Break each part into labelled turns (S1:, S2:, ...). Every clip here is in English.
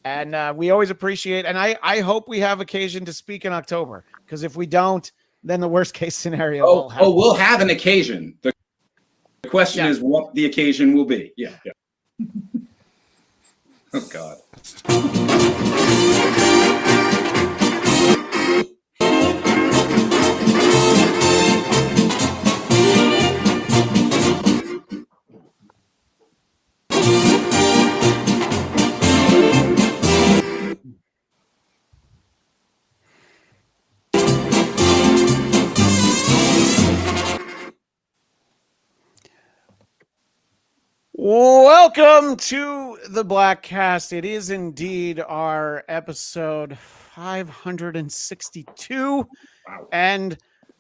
S1: And we always appreciate, and I hope we have occasion to speak in October, because if we don't, then the worst case scenario will happen.
S2: We'll have an occasion. The question is what the occasion will be. Yeah. Oh, God.
S1: Welcome to the Bladtcast. It is indeed our episode 562.
S2: Wow.
S1: And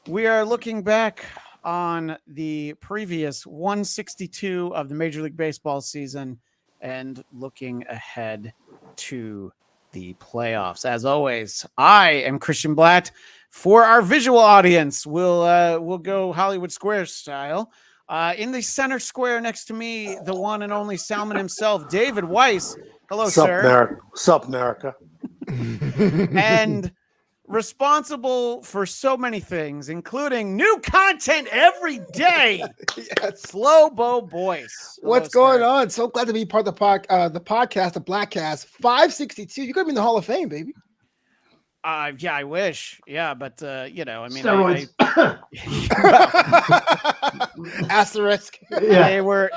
S1: we are looking back on the previous 162 of the Major League Baseball season and looking ahead to the playoffs. As always, I am Christian Bladt. For our visual audience, we'll go Hollywood Square style. In the center square next to me, the one and only Salman himself, David Weiss. Hello, sir.
S3: Sup, America.
S1: And responsible for so many things, including new content every day.
S3: Yes.
S1: Flobo Boyce.
S3: What's going on? So glad to be part of the podcast, the Bladtcast. 562. You're going to be in the Hall of Fame, baby.
S1: Yeah, I wish. Yeah, but I mean,
S4: steroids.
S3: Asterisk.
S4: Yeah.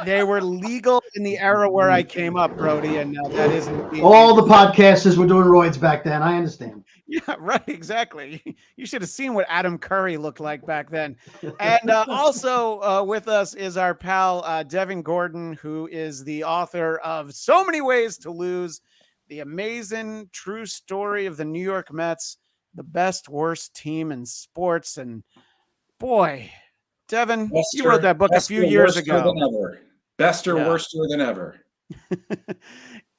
S1: They were legal in the era where I came up, Brody, and now that isn't.
S4: All the podcasters were doing roids back then. I understand.
S1: Yeah, right. Exactly. You should have seen what Adam Curry looked like back then. And also with us is our pal Devin Gordon, who is the author of So Many Ways to Lose: The Amazin True Story of the New York Mets, the best worst team in sports. And boy, Devin, you wrote that book a few years ago.
S2: Bester, worster than ever.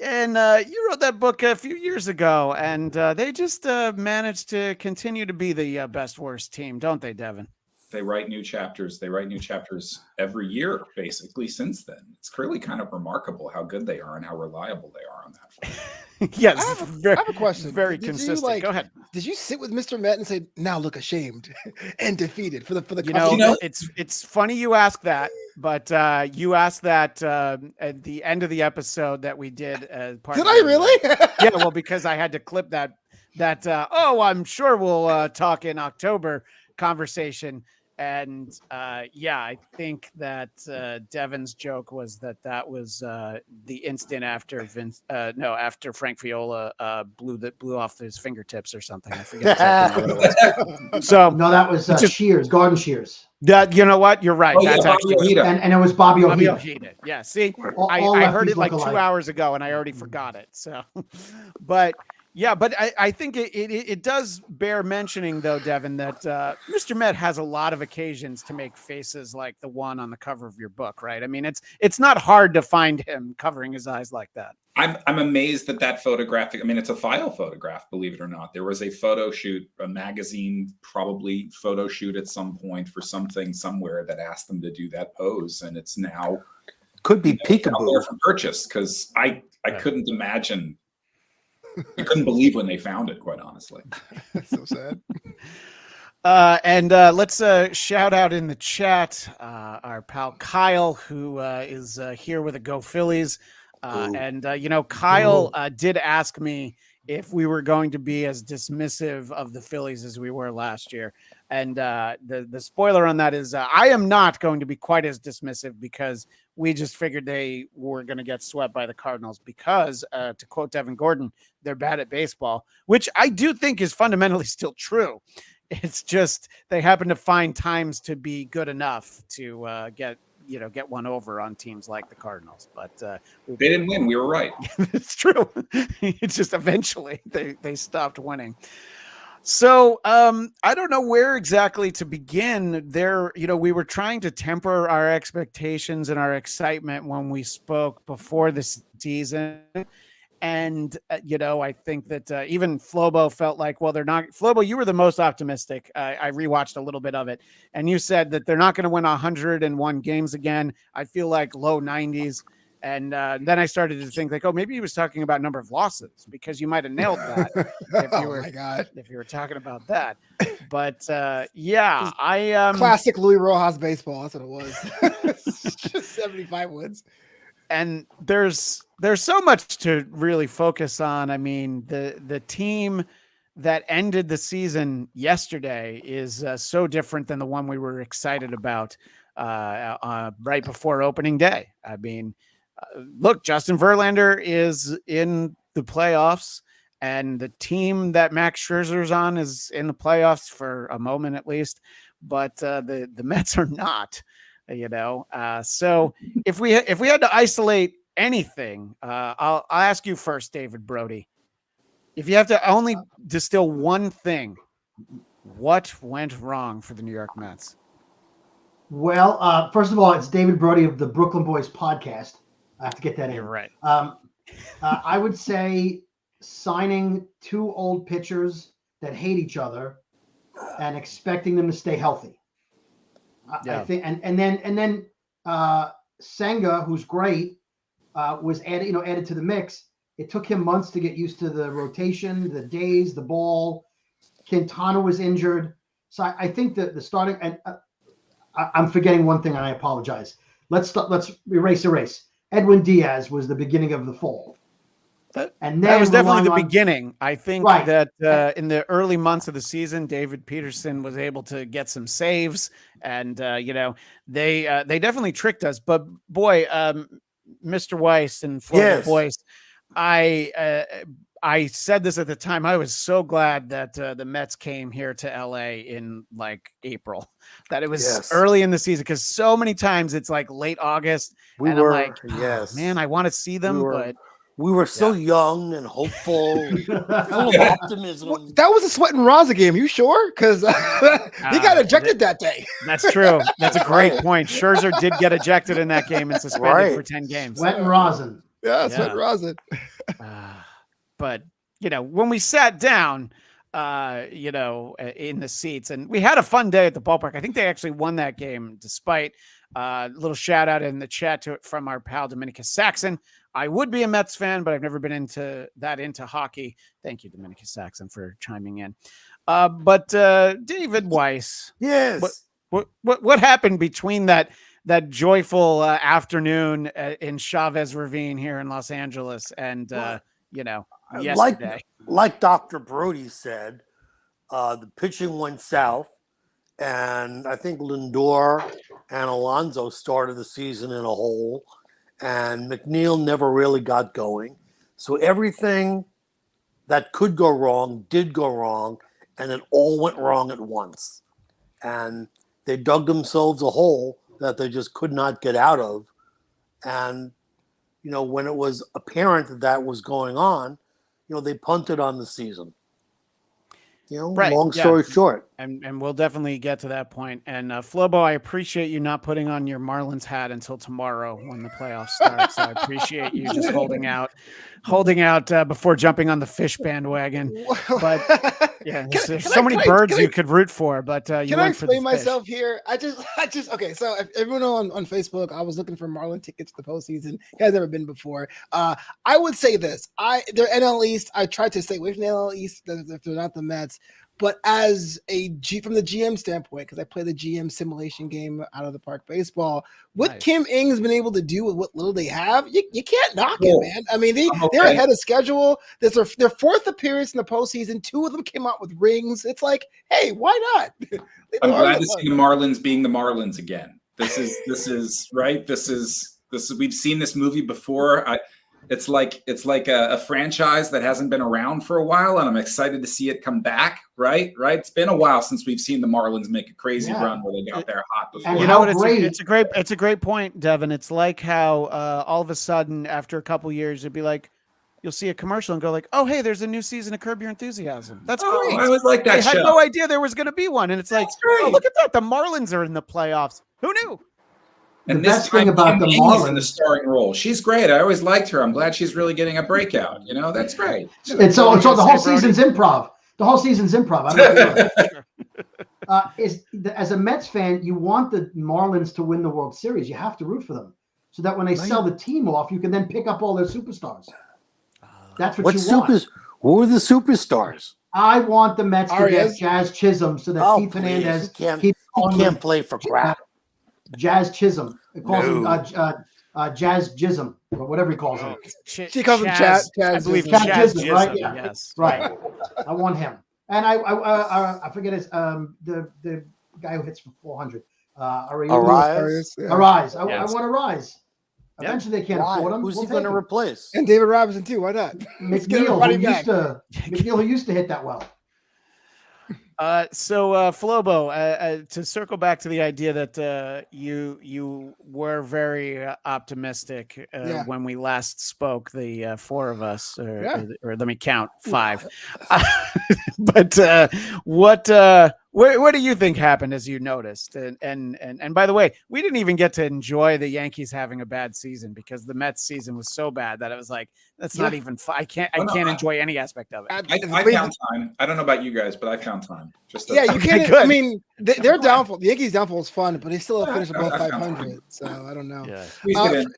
S1: And you wrote that book a few years ago, and they just managed to continue to be the best worst team, don't they, Devin?
S2: They write new chapters. They write new chapters every year, basically, since then. It's really kind of remarkable how good they are and how reliable they are on that front.
S1: Yes,
S3: I have a question.
S1: Very consistent. Go ahead.
S3: Did you sit with Mr. Met and say, "Now look ashamed and defeated for the"?
S1: It's funny you ask that, but you asked that at the end of the episode that we did. Did
S3: I really?
S1: Yeah, well, because I had to clip that. I'm sure we'll talk in October conversation. And I think that Devin's joke was that was the instant after after Frank Viola blew off his fingertips or something. I forget exactly what it was. So
S4: no, that was Shears, Garden Shears.
S1: That, you know what? You're right. That's actually
S4: and it was Bobby Ojeda.
S1: Yeah. See,
S4: all
S1: I heard it like
S4: look
S1: 2 hours ago, and I already forgot it. So, but. Yeah, but I think it does bear mentioning, though, Devin, that Mr. Met has a lot of occasions to make faces like the one on the cover of your book, right? I mean, it's not hard to find him covering his eyes like that.
S2: I'm amazed that photographic. I mean, it's a file photograph, believe it or not. There was a photo shoot, a magazine probably photo shoot at some point for something somewhere that asked them to do that pose, and it's now
S3: could be peekaboo
S2: out there for purchase, because I couldn't imagine. I couldn't believe when they found it, quite honestly.
S3: So sad.
S1: And let's shout out in the chat our pal Kyle, who is here with a Go Phillies. Kyle did ask me if we were going to be as dismissive of the Phillies as we were last year. And the spoiler on that is I am not going to be quite as dismissive, because we just figured they were going to get swept by the Cardinals because, to quote Devin Gordon, they're bad at baseball, which I do think is fundamentally still true. It's just they happen to find times to be good enough to get one over on teams like the Cardinals. But
S2: they didn't win. We were right.
S1: It's true. It's just eventually they stopped winning. So I don't know where exactly to begin there. We were trying to temper our expectations and our excitement when we spoke before the season. And, I think that even Flobo felt like, well, they're not. Flobo, you were the most optimistic. I rewatched a little bit of it, and you said that they're not going to win 101 games again. I feel like low 90s. And then I started to think like, oh, maybe he was talking about number of losses, because you might have nailed that
S3: My God.
S1: if you were talking about that. But yeah, I
S3: Classic Louis Rojas baseball. That's what it was. Just 75 wins.
S1: And there's so much to really focus on. I mean, the team that ended the season yesterday is so different than the one we were excited about right before opening day. I mean, look, Justin Verlander is in the playoffs, and the team that Max Scherzer's on is in the playoffs for a moment at least, but the Mets are not. So if we had to isolate anything, I'll ask you first, David Brody. If you have to only distill one thing, what went wrong for the New York Mets?
S4: Well, first of all, it's David Brody of the Brooklyn Boys podcast. I have to get that in.
S1: You're right.
S4: I would say signing two old pitchers that hate each other and expecting them to stay healthy. I think, and then Senga, who's great, was added to the mix. It took him months to get used to the rotation, the days, the ball. Quintana was injured, so I think that the starting and I'm forgetting one thing, and I apologize. Let's erase. Edwin Diaz was the beginning of the fall. And
S1: that was definitely the beginning. I think that in the early months of the season, David Peterson was able to get some saves, and they definitely tricked us. But boy, Mr. Weiss and Flobo Boyce, I said this at the time. I was so glad that the Mets came here to LA in like April, that it was early in the season, because so many times it's like late August, I'm like, man, I want to see them, but.
S5: We were so young and hopeful, full of optimism.
S3: Well, that was a Sweat and Raza game. You sure? Because he got ejected that day.
S1: That's true. That's a great point. Scherzer did get ejected in that game and suspended for 10 games.
S4: Sweat and Rosin.
S3: Yeah, Sweat and Rosin.
S1: But, when we sat down, in the seats, and we had a fun day at the ballpark. I think they actually won that game, despite a little shout out in the chat from our pal Dominicus Saxon. I would be a Mets fan, but I've never been into hockey. Thank you, Dominicus Saxon, for chiming in. But David Weiss,
S5: yes,
S1: what happened between that joyful afternoon in Chavez Ravine here in Los Angeles and yesterday?
S5: Like Dr. Brody said, the pitching went south, and I think Lindor and Alonso started the season in a hole. And McNeil never really got going. So everything that could go wrong did go wrong, and it all went wrong at once. And they dug themselves a hole that they just could not get out of. And, when it was apparent that was going on, they punted on the season. Long story short.
S1: And we'll definitely get to that point. And Flobo, I appreciate you not putting on your Marlins hat until tomorrow when the playoffs start. So I appreciate you just holding out before jumping on the fish bandwagon. But there's so many birds you could root for. But you
S3: can I explain myself here? I just okay. So if everyone on Facebook, I was looking for Marlin tickets to the postseason. Has never been before. I would say this: they're NL East. I tried to stay away from the NL East if they're not the Mets. But as from the GM standpoint, because I play the GM simulation game out of the park baseball, what Kim Ng's been able to do with what little they have, you can't knock it, man. I mean, they're ahead of schedule. This is their fourth appearance in the postseason. 2 of them came out with rings. It's like, hey, why not?
S2: I'm glad to see the Marlins being the Marlins again. This is right. This is we've seen this movie before. It's like a franchise that hasn't been around for a while, and I'm excited to see it come back. Right. It's been a while since we've seen the Marlins make a crazy run where they got there hot before.
S1: And it's a great point, Devin. It's like how all of a sudden after a couple years it'd be like you'll see a commercial and go like, oh hey, there's a new season of Curb Your Enthusiasm. That's great.
S2: I always like that. I
S1: had no idea there was going to be one, and it's like, oh, look at that, the Marlins are in the playoffs. Who knew?
S2: And this time, about the Marlins in the starring role. She's great. I always liked her. I'm glad she's really getting a breakout. That's great.
S4: It's so the whole season's improv. The whole season's improv. As a Mets fan, you want the Marlins to win the World Series. You have to root for them. so that when they sell the team off, you can then pick up all their superstars. That's what
S5: What
S4: you want.
S5: Who are the superstars?
S4: I want the Mets to
S3: Arias?
S4: get Jazz Chisholm so that Pete Hernandez
S5: He can't
S4: keeps
S5: play for crap.
S4: Jazz Chisholm. It calls
S5: No.
S4: him Jazz Jism, or whatever he calls him.
S3: She calls him Chaz.
S1: I believe
S3: Chaz
S1: Chaz
S4: Chisholm, right?
S1: Chisholm,
S4: Yeah.
S1: yes.
S4: Right. I want him. And I forget his the guy who hits for 400.
S5: Arise.
S4: Arise. I
S1: Yes.
S4: want Arise.
S1: Yep.
S4: Eventually they can't
S5: Why?
S4: afford him.
S5: Who's
S4: We'll
S5: he going to
S4: take him.
S5: replace?
S3: And David Robinson too. Why not? Let's get everybody back.
S4: McNeil, who used to hit that well.
S1: So Flobo, to circle back to the idea that you were very optimistic
S3: Yeah.
S1: when we last spoke, the four of us,
S3: Yeah.
S1: or let me count, 5. But what do you think happened as you noticed? And by the way, we didn't even get to enjoy the Yankees having a bad season because the Mets season was so bad that it was like that's not even. I can't enjoy any aspect of it.
S2: I found time. I don't know about you guys, but I found time. Just
S3: Yeah, you
S1: Okay,
S3: can't.
S1: good.
S3: I mean, their downfall, the Yankees' downfall was fun, but they still have finished above
S2: I found
S3: 500. So I don't know.
S1: Yeah.
S2: squeeze it in.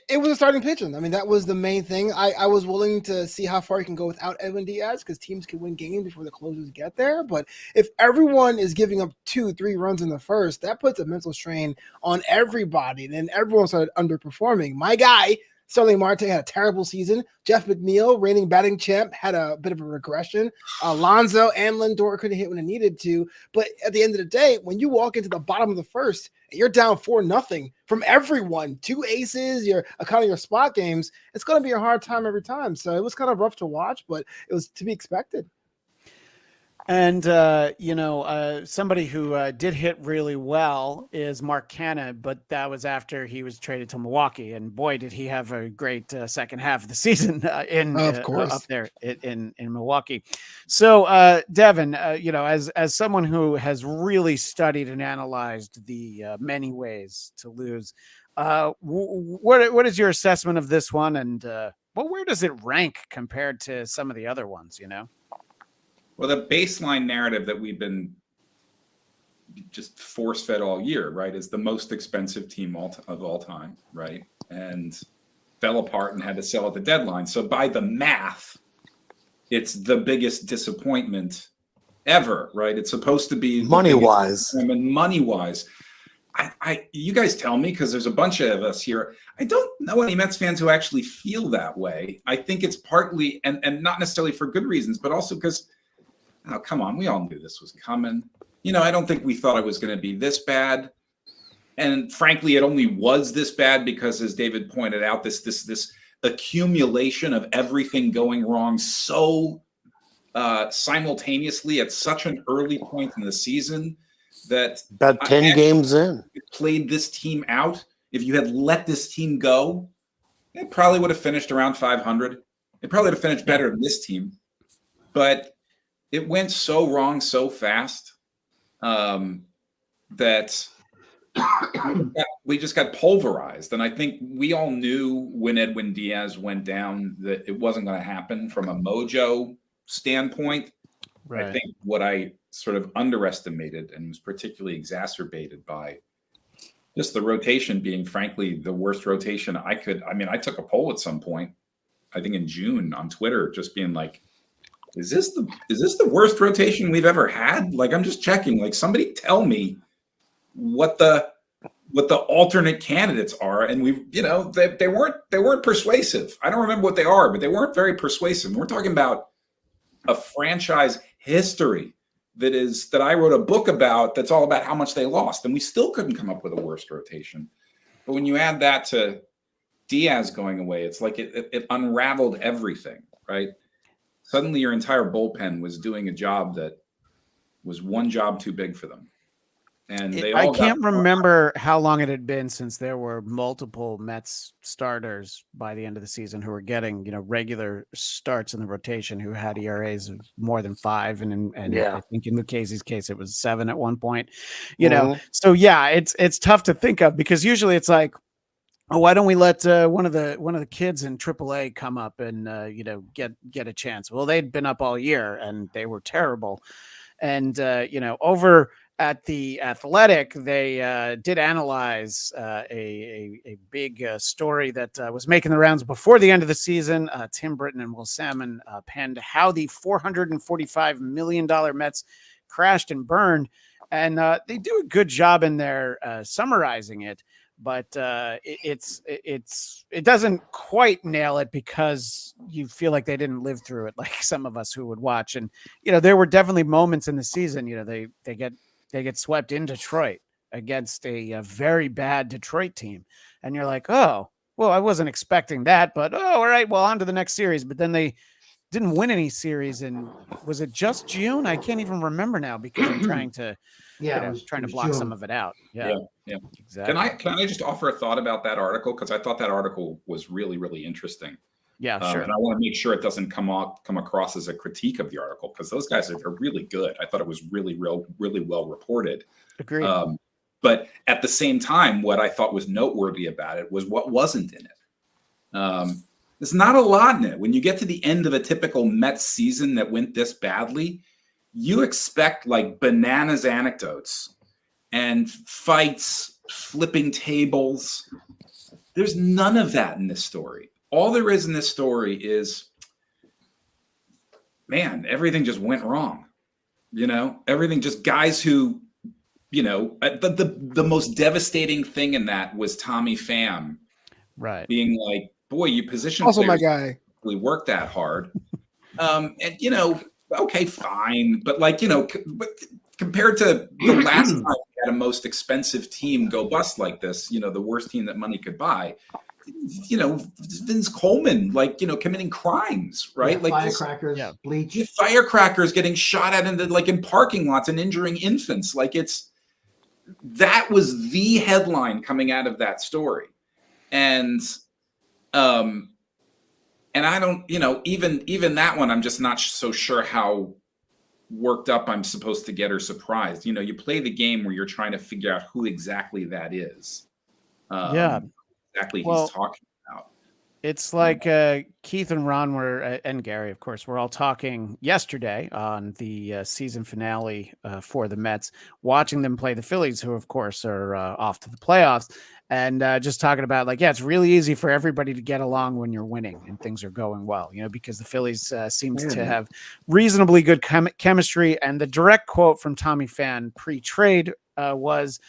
S3: It was a starting pitching. I mean, that was the main thing. I was willing to see how far you can go without Edwin Diaz because teams can win games before the closers get there. But if everyone is giving up 2-3 runs in the first, that puts a mental strain on everybody. And then everyone started underperforming. My guy, Sterling Marte, had a terrible season. Jeff McNeil, reigning batting champ, had a bit of a regression. Alonso and Lindor couldn't hit when it needed to. But at the end of the day, when you walk into the bottom of the first, and you're down 4-0 from everyone, 2 aces, you're accounting your spot games, it's going to be a hard time every time. So it was kind of rough to watch, but it was to be expected.
S1: And, somebody who did hit really well is Mark Canha, but that was after he was traded to Milwaukee. And boy, did he have a great second half of the season up there in Milwaukee. So, Devin, as someone who has really studied and analyzed the many ways to lose, what is your assessment of this one? And where does it rank compared to some of the other ones,
S2: Well, the baseline narrative that we've been just force-fed all year, right, is the most expensive team of all time, right? And fell apart and had to sell at the deadline. So by the math, it's the biggest disappointment ever, right? It's supposed to be
S5: Money-wise.
S2: I mean, money-wise. You guys tell me, because there's a bunch of us here. I don't know any Mets fans who actually feel that way. I think it's partly, and not necessarily for good reasons, but also because, oh, come on, we all knew this was coming. I don't think we thought it was going to be this bad. And frankly, it only was this bad because, as David pointed out, this accumulation of everything going wrong so simultaneously at such an early point in the season that
S5: about 10 games in,
S2: played this team out. If you had let this team go, it probably would have finished around 500. It probably would have finished better than this team. But it went so wrong so fast that we just got pulverized. And I think we all knew when Edwin Diaz went down that it wasn't going to happen from a mojo standpoint. Right. I think what I sort of underestimated and was particularly exacerbated by just the rotation being, frankly, the worst rotation I took a poll at some point, I think in June on Twitter, just being like, is this the worst rotation we've ever had? Like, I'm just checking. Like, somebody tell me what the alternate candidates are. And they weren't persuasive. I don't remember what they are, but they weren't very persuasive. We're talking about a franchise history that I wrote a book about that's all about how much they lost, and we still couldn't come up with a worst rotation. But when you add that to Diaz going away, it's like it unraveled everything, right? Suddenly your entire bullpen was doing a job that was one job too big for them. And
S1: I can't remember how long it had been since there were multiple Mets starters by the end of the season who were getting, regular starts in the rotation, who had ERAs of more than 5. And I think in Lucchese's case, it was 7 at one point, So yeah, it's tough to think of because usually it's like, oh, why don't we let one of the kids in AAA come up and, get a chance? Well, they'd been up all year and they were terrible. And, over at the Athletic, they did analyze a big story that was making the rounds before the end of the season. Tim Britton and Will Salmon penned how the $445 million Mets crashed and burned. And they do a good job in there summarizing it. But it doesn't quite nail it because you feel like they didn't live through it like some of us who would watch. And, there were definitely moments in the season, they get swept in Detroit against a very bad Detroit team. And you're like, oh, well, I wasn't expecting that, but all right, well, on to the next series. But then they didn't win any series. And was it just June? I can't even remember now because I'm trying to trying to block
S4: June.
S1: some of it out. Yeah. Exactly.
S2: Can I just offer a thought about that article? Because I thought that article was really, really interesting.
S1: Yeah, sure.
S2: And I want to make sure it doesn't come across as a critique of the article, because those guys are really good. I thought it was really well reported.
S1: Agreed.
S2: But at the same time, what I thought was noteworthy about it was what wasn't in it. There's not a lot in it. When you get to the end of a typical Mets season that went this badly, you expect like bananas anecdotes and fights, flipping tables. There's none of that in this story. All there is in this story is, man, everything just went wrong. Everything just guys who, the most devastating thing in that was Tommy Pham,
S1: right,
S2: being like, boy, you position
S3: Also my
S2: players
S3: guy.
S2: really work that hard. And okay, fine. But compared to the last time we had a most expensive team go bust like this, the worst team that money could buy, Vince Coleman, committing crimes, right?
S4: Yeah, firecrackers, bleach.
S2: Firecrackers getting shot at in parking lots and injuring infants. That was the headline coming out of that story. And I don't, even that one, I'm just not so sure how worked up I'm supposed to get or surprised. You play the game where you're trying to figure out who exactly that is. Exactly he's talking about.
S1: It's like Keith and Ron and Gary, of course, we're all talking yesterday on the season finale for the Mets, watching them play the Phillies, who, of course, are off to the playoffs. And just talking about it's really easy for everybody to get along when you're winning and things are going well, because the Phillies seems to have reasonably good chemistry. And the direct quote from Tommy Pham pre-trade was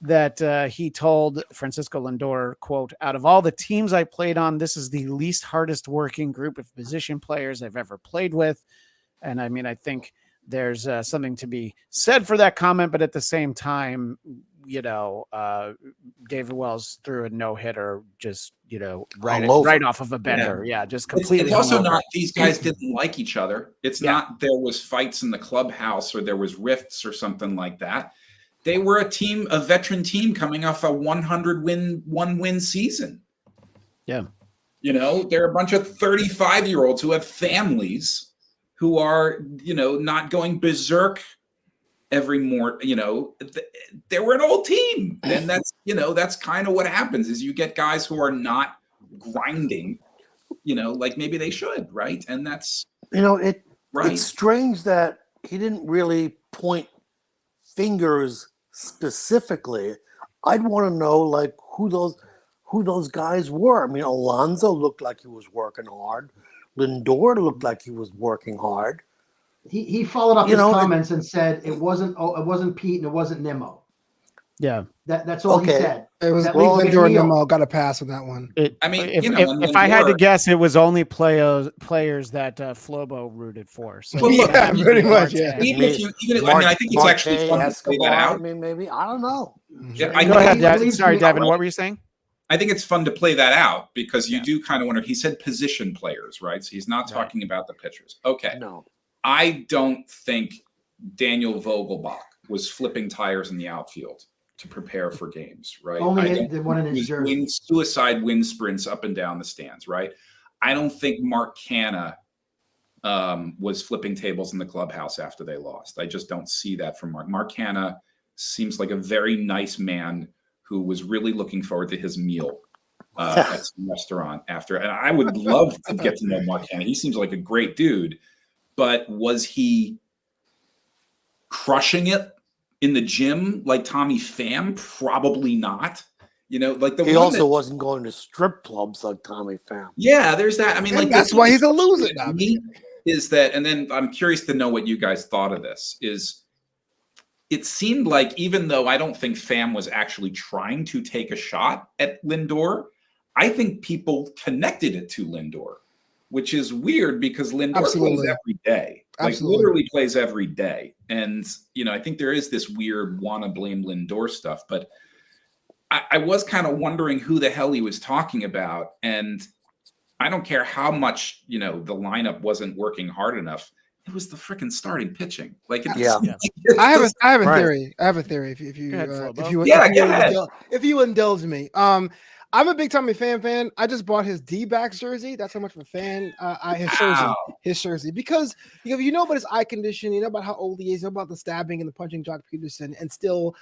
S1: that he told Francisco Lindor, quote, "Out of all the teams I played on, this is the least hardest working group of position players I've ever played with." And I mean, I think there's something to be said for that comment, but at the same time, David Wells threw a no-hitter just, right off of a bender. Yeah, just completely.
S2: It's also not these guys didn't like each other. It's not there was fights in the clubhouse or there was rifts or something like that. They were a veteran team coming off a 100-win season.
S1: Yeah.
S2: They're a bunch of 35-year-olds who have families who are, not going berserk every morning. They were an old team. And that's kind of what happens is you get guys who are not grinding, like maybe they should, right? And that's
S5: right.
S2: It's
S5: strange that he didn't really point fingers specifically. I'd want to know who those guys were. I mean, Alonso looked like he was working hard. Lindor looked like he was working hard.
S4: He followed up his comments and said it wasn't Pete and it wasn't Nimmo.
S1: Yeah,
S4: that's all he said.
S3: It was Lindor and Nimmo got a pass on that one.
S1: If I had to guess, it was only players that Flobo rooted for. So
S3: pretty much. Yeah.
S2: I think it's actually fun to play that out.
S5: Maybe I don't know.
S2: Yeah,
S1: go ahead. Sorry, Devin. What were you saying?
S2: I think it's fun to play that out because you do kind of wonder. He said position players, right? So he's not talking about the pitchers. Okay.
S5: No.
S2: I don't think Daniel Vogelbach was flipping tires in the outfield to prepare for games, right?
S4: Only the one in his jersey.
S2: Suicide wind sprints up and down the stands, right? I don't think Mark Canha was flipping tables in the clubhouse after they lost. I just don't see that from Mark. Mark Canha seems like a very nice man who was really looking forward to his meal at some restaurant after. And I would love to get to know Mark Canha. He seems like a great dude, but was he crushing it in the gym like Tommy Pham? Probably not. You know, like
S5: he also wasn't going to strip clubs like Tommy Pham.
S2: Yeah, there's that. I mean, like
S3: that's why he's a loser now.
S2: Is that, and then I'm curious to know what you guys thought of this. Is it seemed like, even though I don't think Pham was actually trying to take a shot at Lindor, I think people connected it to Lindor, which is weird because Lindor plays every day. Like literally plays every day. And, you know, I think there is this weird wanna blame Lindor stuff, but I was kind of wondering who the hell he was talking about. And I don't care how much, you know, the lineup wasn't working hard enough. It was the freaking starting pitching. Like,
S3: I have a theory. I have a theory. If you indulge me, I'm a big Tommy Pham fan. I just bought his D-backs jersey. That's how much of a fan his jersey, because you know about his eye condition, you know about how old he is, you know about the stabbing and the punching Jock Peterson, and still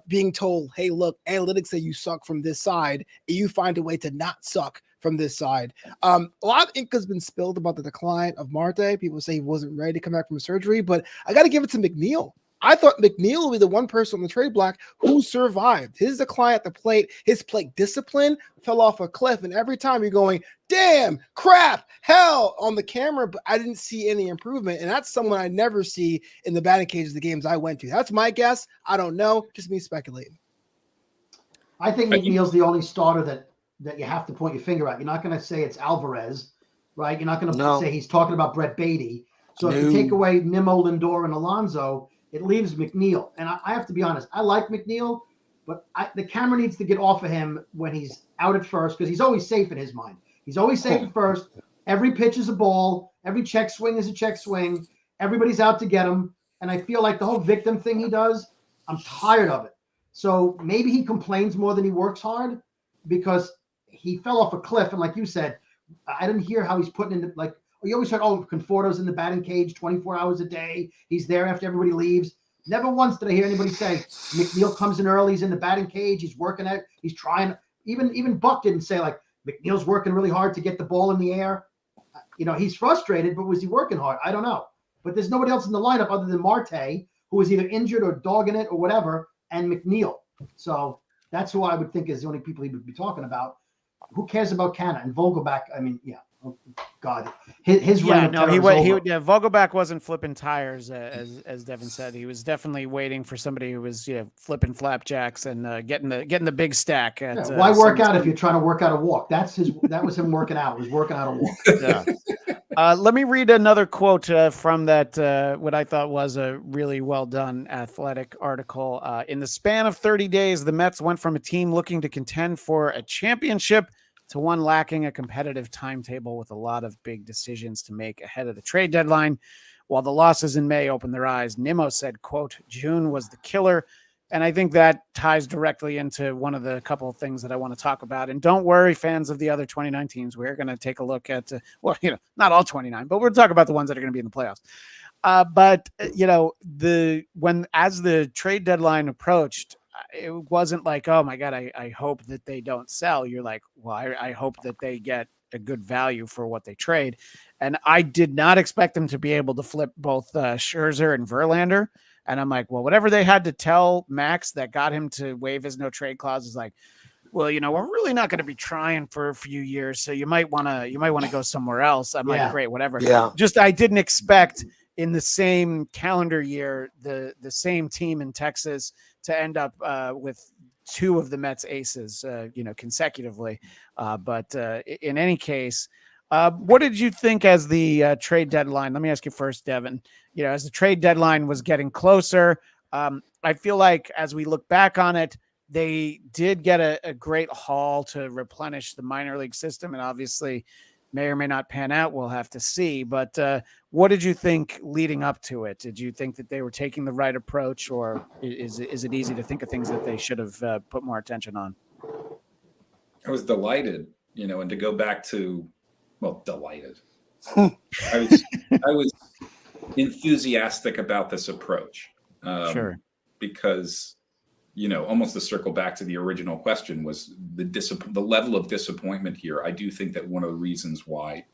S3: being told, hey, look, analytics say you suck from this side, and you find a way to not suck from this side. A lot of ink has been spilled about the decline of Marte. People say he wasn't ready to come back from surgery, but I got to give it to McNeil. I thought McNeil would be the one person on the trade block who survived. His decline at the plate, his plate discipline fell off a cliff. And every time you're going, damn, crap, hell on the camera, but I didn't see any improvement. And that's someone I never see in the batting cages of the games I went to. That's my guess. I don't know. Just me speculating.
S4: I think McNeil's the only starter that you have to point your finger at. You're not going to say it's Alvarez, right? You're not going to say he's talking about Brett Beatty. So if you take away Nimmo, Lindor, and Alonso, it leaves McNeil. And I have to be honest, I like McNeil, but the camera needs to get off of him when he's out at first, because he's always safe in his mind. He's always safe at first. Every pitch is a ball. Every check swing is a check swing. Everybody's out to get him. And I feel like the whole victim thing he does, I'm tired of it. So maybe he complains more than he works hard, because he fell off a cliff. And like you said, I didn't hear how he's putting in like, you always heard, Conforto's in the batting cage 24 hours a day. He's there after everybody leaves. Never once did I hear anybody say McNeil comes in early. He's in the batting cage. He's working at it. He's trying. Even Buck didn't say like McNeil's working really hard to get the ball in the air. You know, he's frustrated, but was he working hard? I don't know. But there's nobody else in the lineup other than Marte, who was either injured or dogging it or whatever, and McNeil. So that's who I would think is the only people he would be talking about. Who cares about Canna and Vogelback? I mean, yeah. Oh, God, his run.
S1: Vogelback wasn't flipping tires, as Devin said. He was definitely waiting for somebody who was flipping flapjacks and getting the big stack.
S4: Why work out if you're trying to work out a walk? That was him working out. He was working out a walk.
S1: Let me read another quote from that what I thought was a really well done Athletic article. In the span of 30 days, the Mets went from a team looking to contend for a championship to one lacking a competitive timetable with a lot of big decisions to make ahead of the trade deadline. While the losses in May opened their eyes, Nimmo said, quote, June was the killer. And I think that ties directly into one of the couple of things that I want to talk about. And don't worry, fans of the other 29 teams, we're going to take a look at, not all 29, but we'll talk about the ones that are going to be in the playoffs. But as the trade deadline approached, it wasn't like, oh my God, I hope that they don't sell. You're like, well, I hope that they get a good value for what they trade. And I did not expect them to be able to flip both Scherzer and Verlander. And I'm like, well, whatever they had to tell Max that got him to waive his no trade clause is like, well, we're really not going to be trying for a few years. So you might want to go somewhere else. I'm like, great, whatever. Yeah. Just, I didn't expect in the same calendar year, the same team in Texas to end up with two of the Mets aces, consecutively. But in any case, what did you think as the trade deadline? Let me ask you first, Devin. As the trade deadline was getting closer, I feel like as we look back on it, they did get a great haul to replenish the minor league system, and obviously may or may not pan out. We'll have to see. But what did you think leading up to it? Did you think that they were taking the right approach, or is it easy to think of things that they should have put more attention on?
S2: I was delighted, and to go back to, delighted. I was enthusiastic about this approach.
S1: Sure.
S2: Because, almost to circle back to the original question was the level of disappointment here. I do think that one of the reasons why,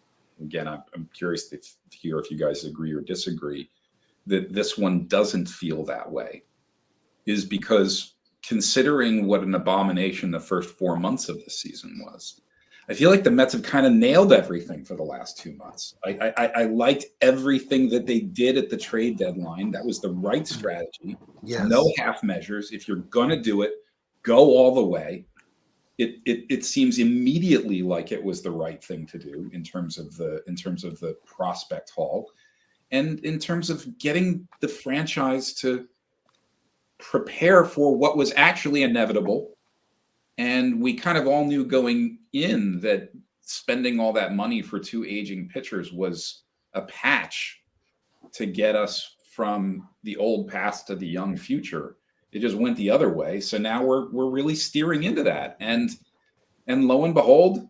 S2: again, I'm curious to hear if you guys agree or disagree, that this one doesn't feel that way. is because considering what an abomination the first 4 months of the season was, I feel like the Mets have kind of nailed everything for the last 2 months. I liked everything that they did at the trade deadline. That was the right strategy.
S5: Yes.
S2: No half measures. If you're going to do it, go all the way. It seems immediately like it was the right thing to do in terms of the prospect haul, and in terms of getting the franchise to prepare for what was actually inevitable. And we kind of all knew going in that spending all that money for 2 aging pitchers was a patch to get us from the old past to the young future. It just went the other way. So now we're really steering into that. And lo and behold,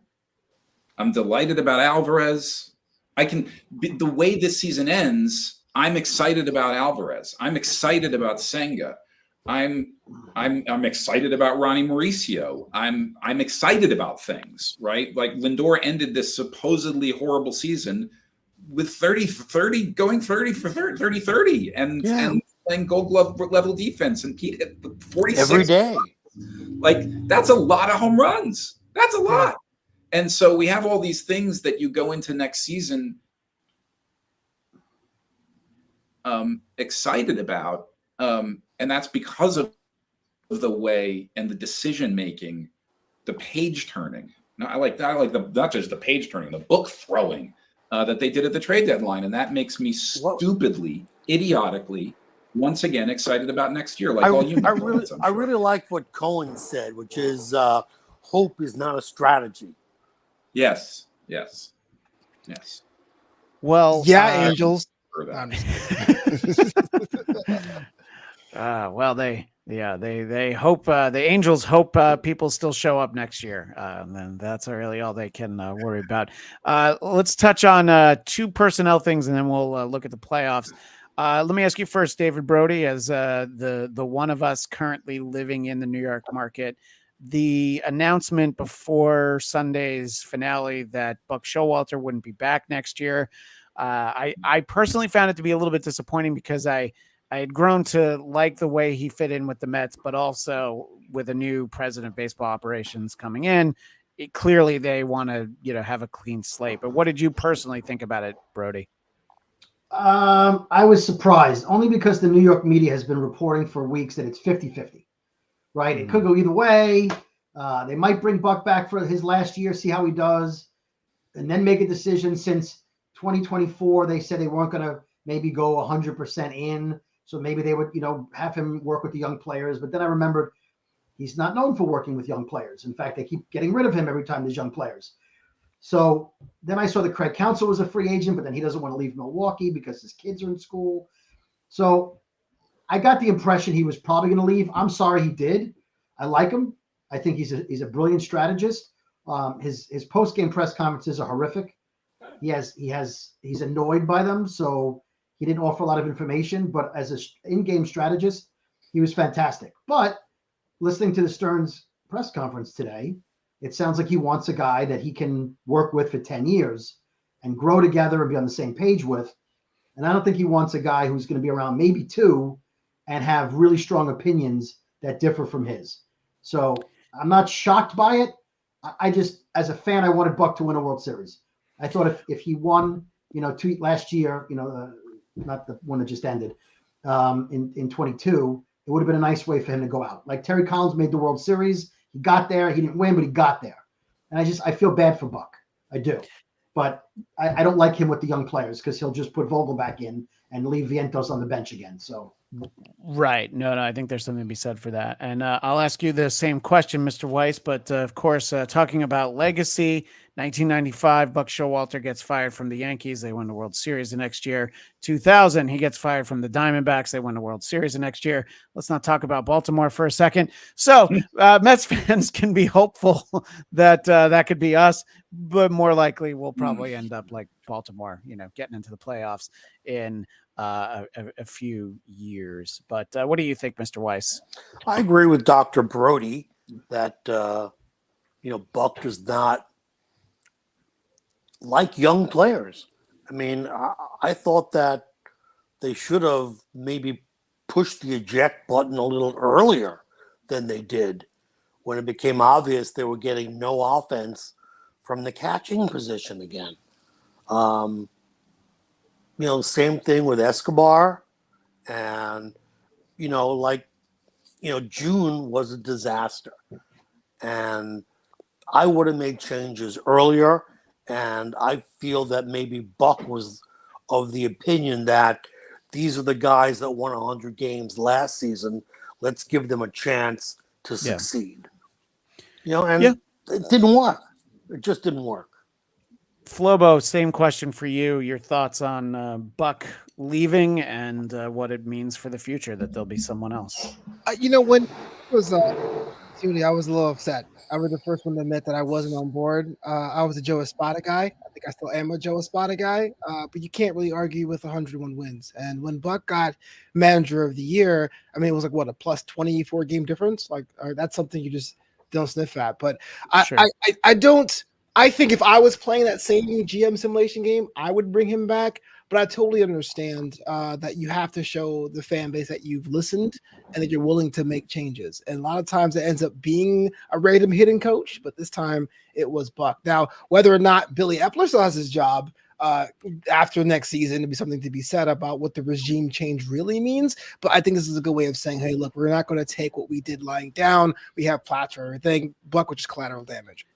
S2: I'm delighted about Alvarez. The way this season ends, I'm excited about Alvarez. I'm excited about Senga. I'm excited about Ronnie Mauricio. I'm excited about things, right? Like Lindor ended this supposedly horrible season with 30 going 30 for 30 and playing Gold Glove level defense, and Pete hit 46
S5: every day.
S2: Like, that's a lot of home runs. That's a lot. And so we have all these things that you go into next season excited about. And that's because of the way and the decision making, the page turning. No, I like not just the page turning, the book throwing that they did at the trade deadline, and that makes me stupidly, idiotically, once again excited about next year. Like
S5: I really like what Cohen said, which is hope is not a strategy.
S2: Yes.
S1: Well,
S3: Angels.
S1: Well, they hope the Angels hope people still show up next year, and that's really all they can worry about. Let's touch on 2 personnel things, and then we'll look at the playoffs. Let me ask you first, David Brody, as the one of us currently living in the New York market. The announcement before Sunday's finale that Buck Showalter wouldn't be back next year. I personally found it to be a little bit disappointing because I had grown to like the way he fit in with the Mets, but also with a new president of baseball operations coming in, clearly they want to, have a clean slate. But what did you personally think about it, Brody?
S4: I was surprised only because the New York media has been reporting for weeks that it's 50-50, right? It could go either way. They might bring Buck back for his last year, see how he does, and then make a decision. Since 2024, they said they weren't going to maybe go 100% in. So maybe they would, have him work with the young players. But then I remembered he's not known for working with young players. In fact, they keep getting rid of him every time there's young players. So then I saw that Craig Counsell was a free agent, but then he doesn't want to leave Milwaukee because his kids are in school. So I got the impression he was probably going to leave. I'm sorry he did. I like him. I think he's a brilliant strategist. His post-game press conferences are horrific. He's annoyed by them. So he didn't offer a lot of information, but as an in-game strategist, he was fantastic. But listening to the Stearns press conference today, it sounds like he wants a guy that he can work with for 10 years and grow together and be on the same page with. And I don't think he wants a guy who's going to be around maybe 2 and have really strong opinions that differ from his. So I'm not shocked by it. I just, as a fan, I wanted Buck to win a World Series. I thought if he won, last year, not the one that just ended, in 22, it would have been a nice way for him to go out. Like Terry Collins made the World Series. He got there. He didn't win, but he got there. And I feel bad for Buck. I do. But I don't like him with the young players because he'll just put Vogel back in and leave Vientos on the bench again. So.
S1: Right. No, I think there's something to be said for that. And I'll ask you the same question, Mr. Weiss, but of course, talking about legacy, 1995, Buck Showalter gets fired from the Yankees. They win the World Series the next year. 2000, he gets fired from the Diamondbacks. They win the World Series the next year. Let's not talk about Baltimore for a second. So Mets fans can be hopeful that that could be us, but more likely we'll probably end up like Baltimore, getting into the playoffs in a few years. But what do you think, Mr. Weiss?
S5: I agree with Dr. Brody that, Buck does not like young players. I mean, I thought that they should have maybe pushed the eject button a little earlier than they did when it became obvious they were getting no offense from the catching position again. Same thing with Escobar. And, June was a disaster. And I would have made changes earlier. And I feel that maybe Buck was of the opinion that these are the guys that won 100 games last season. Let's give them a chance to succeed. It didn't work. It just didn't work.
S1: Flobo, same question for you. Your thoughts on Buck leaving and what it means for the future that there'll be someone else.
S3: When it was opportunity, I was a little upset. I was the first one to admit that I wasn't on board. I was a Joe Espada guy. I think I still am a Joe Espada guy. But you can't really argue with 101 wins. And when Buck got Manager of the Year, I mean, it was like, what, a plus 24 game difference? Like, that's something you just don't sniff at. But I don't. I think if I was playing that same GM simulation game, I would bring him back. But I totally understand that you have to show the fan base that you've listened and that you're willing to make changes. And a lot of times it ends up being a random hitting coach, but this time it was Buck. Now, whether or not Billy Epler still has his job after next season, to be something to be said about what the regime change really means. But I think this is a good way of saying, hey, look, we're not going to take what we did lying down. We have plots for everything. Buck, which is collateral damage.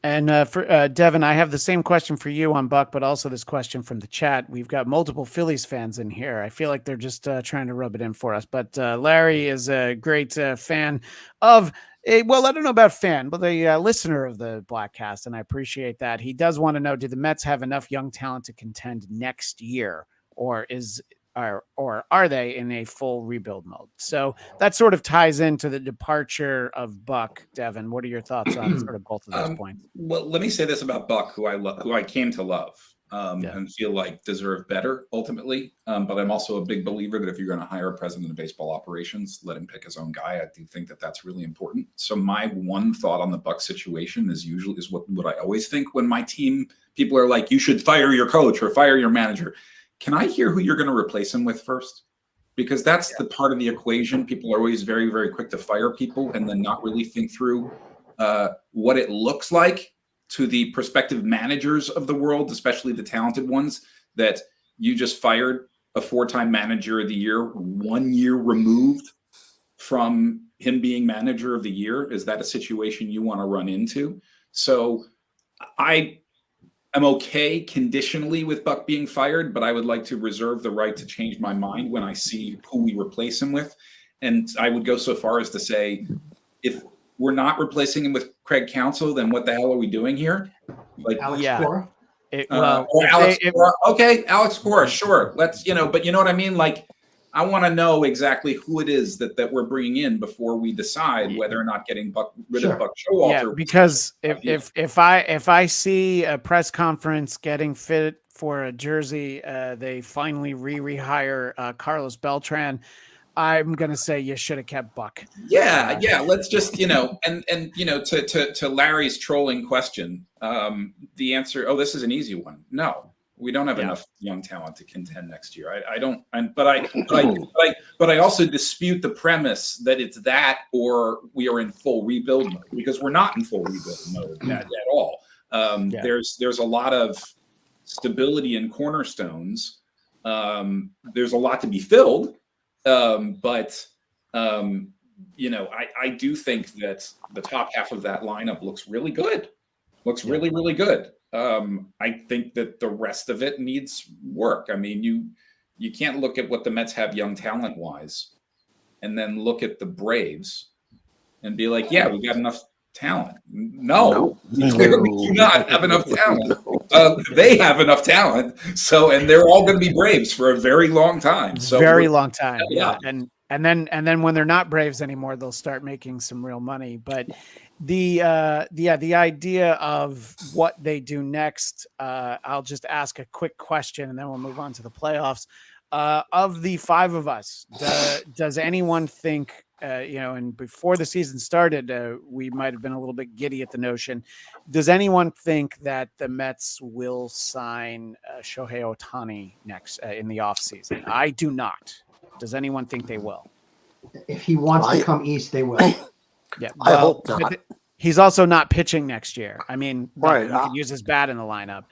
S1: And for Devin, I have the same question for you on Buck, but also this question from the chat. We've got multiple Phillies fans in here. I feel like they're just trying to rub it in for us. But Larry is a great fan of I don't know about fan, but a listener of the Bladtcast, and I appreciate that. He does want to know, do the Mets have enough young talent to contend next year, or are they in a full rebuild mode? So that sort of ties into the departure of Buck. Devin, what are your thoughts on sort of both of those points?
S2: Well, let me say this about Buck, who I came to love and feel like deserve better ultimately. But I'm also a big believer that if you're going to hire a president of baseball operations, let him pick his own guy. I do think that that's really important. So my one thought on the Buck situation is what I always think when my team people are like, you should fire your coach or fire your manager. Can I hear who you're going to replace him with first? Because that's the part of the equation. People are always very, very quick to fire people and then not really think through what it looks like to the prospective managers of the world, especially the talented ones, that you just fired a 4-time manager of the year, 1 year removed from him being manager of the year. Is that a situation you want to run into? So I'm okay conditionally with Buck being fired, but I would like to reserve the right to change my mind when I see who we replace him with. And I would go so far as to say, if we're not replacing him with Craig Counsell, then what the hell are we doing here? Like,
S4: Alex Cora?
S2: Cora. Okay, Alex Cora, sure. Let's, but you know what I mean? Like, I want to know exactly who it is that we're bringing in before we decide whether or not getting rid of Buck Showalter.
S1: Yeah, because if I see a press conference getting fit for a jersey, they finally rehire Carlos Beltran, I'm gonna say you should have kept Buck.
S2: Yeah. Let's just to Larry's trolling question, the answer. Oh, this is an easy one. No. We don't have enough young talent to contend next year. But I also dispute the premise that it's that or we are in full rebuild mode, because we're not in full rebuild mode at all. There's a lot of stability in cornerstones. There's a lot to be filled, but I do think that the top half of that lineup looks really good. Really, really good. I think that the rest of it needs work. I mean, you can't look at what the Mets have young talent wise and then look at the Braves and be like, yeah, we got enough talent. No, we clearly do not have enough talent. They have enough talent. And they're all going to be Braves for a very long time. So
S1: very long time. Yeah. And then when they're not Braves anymore, they'll start making some real money. But the idea of what they do next, I'll just ask a quick question and then we'll move on to the playoffs. Of the five of us, does anyone think, and before the season started, we might have been a little bit giddy at the notion. Does anyone think that the Mets will sign Shohei Ohtani next in the offseason? I do not. Does anyone think they will?
S4: If he wants to come east, they will.
S1: Yeah,
S5: I hope not.
S1: He's also not pitching next year. I mean,
S5: Right.
S1: He could use his bat in the lineup.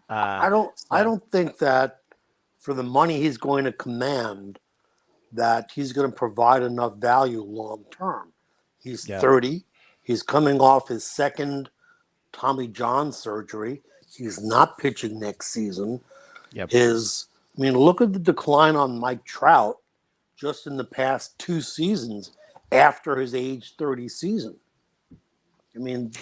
S5: I don't think that for the money he's going to command, that he's going to provide enough value long term. He's 30. He's coming off his second Tommy John surgery. He's not pitching next season.
S1: Yep.
S5: Look at the decline on Mike Trout just in the past 2 seasons after his age 30 season. I mean,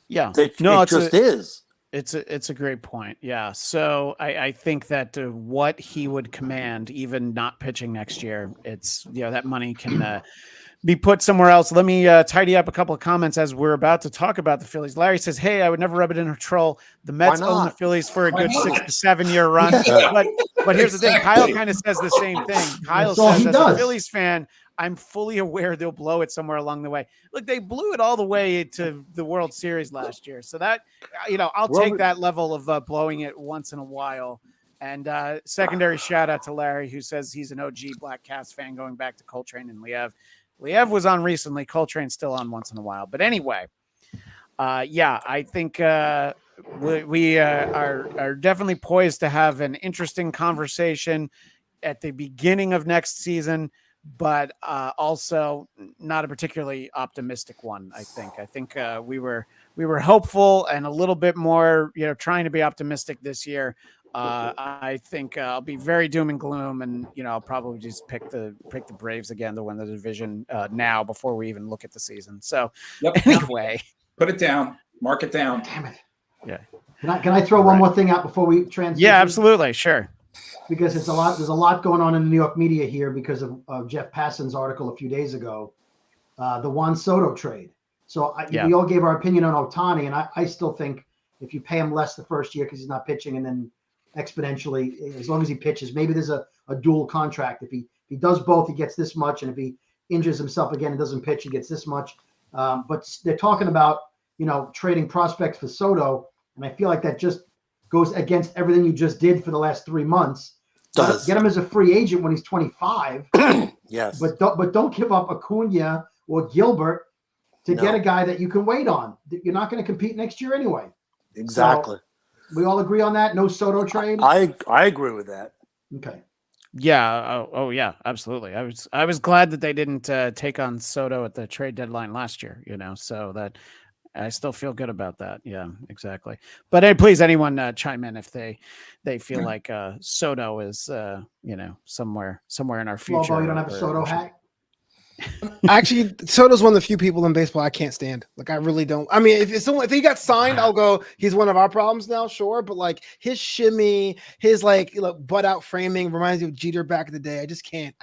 S1: yeah,
S5: it just is.
S1: It's a great point. Yeah. So I think that what he would command, even not pitching next year, it's, that money can be put somewhere else. Let me tidy up a couple of comments as we're about to talk about the Phillies. Larry says, hey, I would never rub it in a troll. The Mets own the Phillies for a good 6 to 7 year run. But here's the thing. Kyle kind of says the same thing. Kyle says, as a Phillies fan, I'm fully aware they'll blow it somewhere along the way. Look, they blew it all the way to the World Series last year. So that, I'll take that level of blowing it once in a while. And secondary shout out to Larry, who says he's an OG Bladtcast fan going back to Coltrane and Liev. Liev was on recently. Coltrane's still on once in a while. But anyway, I think we are definitely poised to have an interesting conversation at the beginning of next season, but also not a particularly optimistic one. I think we were hopeful and a little bit more, trying to be optimistic this year. I think I'll be very doom and gloom, and I'll probably just pick the Braves again to win the division now before we even look at the season. So anyway,
S2: put it down, mark it down.
S4: Damn it.
S1: Yeah.
S4: Can I throw one more thing out before we transition?
S1: Yeah, absolutely, sure.
S4: Because there's a lot going on in the New York media here because of Jeff Passan's article a few days ago, the Juan Soto trade. So we all gave our opinion on Ohtani, and I still think if you pay him less the first year because he's not pitching, and then exponentially, as long as he pitches, maybe there's a dual contract. If he does both, he gets this much, and if he injures himself again and doesn't pitch, he gets this much. But they're talking about trading prospects for Soto, and I feel like that just goes against everything you just did for the last 3 months. Get him as a free agent when he's 25.
S5: Yes,
S4: but don't give up Acuna or Gilbert to get a guy that you can wait on. You're not going to compete next year anyway.
S5: Exactly.
S4: So, we all agree on that? No Soto trade?
S5: I agree with that.
S4: Okay.
S1: Yeah. Oh yeah, absolutely. I was glad that they didn't take on Soto at the trade deadline last year, so that I still feel good about that. Yeah, exactly. But hey, please, anyone chime in if they feel like Soto is, somewhere in our future.
S4: Flobo, you don't have a Soto hat?
S3: Actually, Soto's one of the few people in baseball I can't stand. Like, I really don't. I mean, if he got signed, I'll go, he's one of our problems now, sure. But like his shimmy, his butt out framing reminds me of Jeter back in the day. I just can't.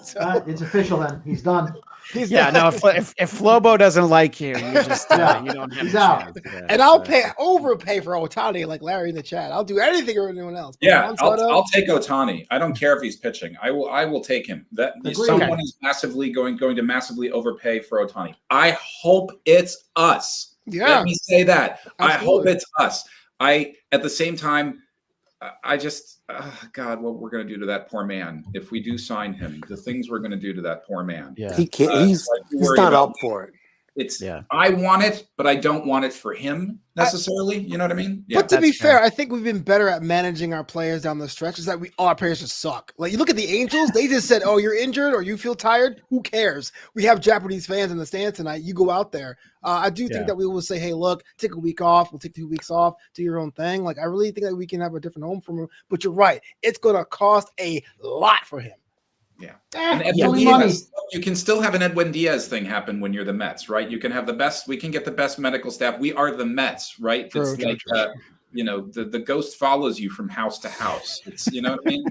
S3: So.
S4: It's official then. He's done.
S1: If Flobo doesn't like you, you just you don't have
S4: he's out.
S1: Yeah,
S3: and I'll overpay for Ohtani, like Larry in the chat. I'll do anything or anyone else. But
S2: yeah, I'll take Ohtani. I don't care if he's pitching. I will take him. That someone is massively going to massively overpay for Ohtani. I hope it's us.
S3: Yeah.
S2: Let me say that.
S3: Absolutely.
S2: I hope it's us. At the same time, I just, God, what we're going to do to that poor man if we do sign him, the things we're going to do to that poor man.
S1: Yeah.
S5: He can't, he's not up for it.
S2: I want it, but I don't want it for him necessarily. You know what I mean?
S3: Yeah, but to be fair, I think we've been better at managing our players down the stretch. Is that all our players just suck. Like, you look at the Angels, they just said, "Oh, you're injured or you feel tired. Who cares?" We have Japanese fans in the stands tonight. You go out there. I do think that we will say, "Hey, look, take a week off. We'll take 2 weeks off. Do your own thing." Like, I really think that we can have a different home from him. But you're right; it's going to cost a lot for him.
S2: Yeah.
S4: And
S2: you can still have an Edwin Diaz thing happen when you're the Mets, right? You can have we can get the best medical staff. We are the Mets, right?
S3: True,
S2: it's like, the ghost follows you from house to house. It's, you know what I mean?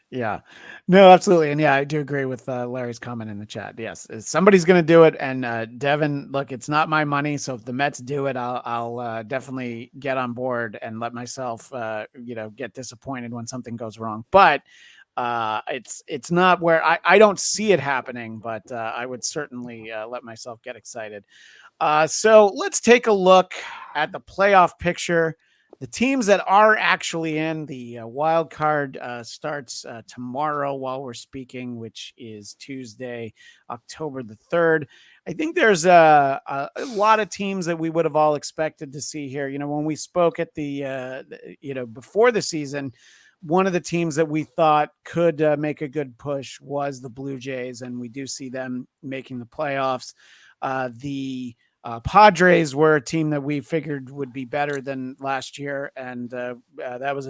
S1: Yeah, no, absolutely. And yeah, I do agree with Larry's comment in the chat. Yes, somebody's going to do it. And Devin, look, it's not my money. So if the Mets do it, I'll definitely get on board and let myself, get disappointed when something goes wrong. But it's not where I don't see it happening, but I would certainly let myself get excited. So let's take a look at the playoff picture. the teams that are actually in the wild card starts tomorrow while we're speaking, which is Tuesday, October the 3rd. I think there's a lot of teams that we would have all expected to see here. When we spoke at the before the season, one of the teams that we thought could make a good push was the Blue Jays, and we do see them making the playoffs. The Padres were a team that we figured would be better than last year, and that was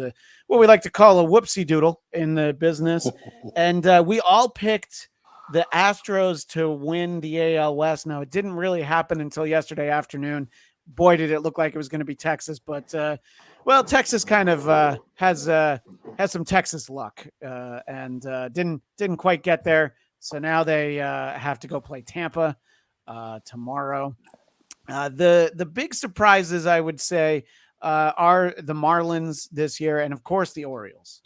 S1: what we like to call a whoopsie doodle in the business. And we all picked the Astros to win the AL West. Now, it didn't really happen until yesterday afternoon. Boy, did it look like it was going to be Texas, but Texas kind of has some Texas luck and didn't quite get there. So now they have to go play Tampa tomorrow. The big surprises, I would say, are the Marlins this year, and of course the Orioles.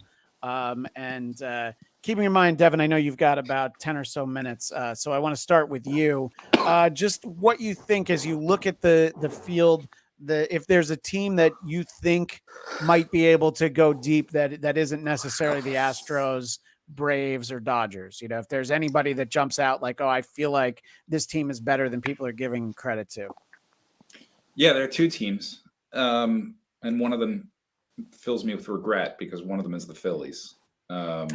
S1: Keeping in mind, Devin, I know you've got about 10 or so minutes, so I want to start with you. Just what you think as you look at the field, if there's a team that you think might be able to go deep that isn't necessarily the Astros, Braves, or Dodgers. If there's anybody that jumps out like, oh, I feel like this team is better than people are giving credit to.
S2: Yeah, there are two teams, and one of them fills me with regret because one of them is the Phillies. I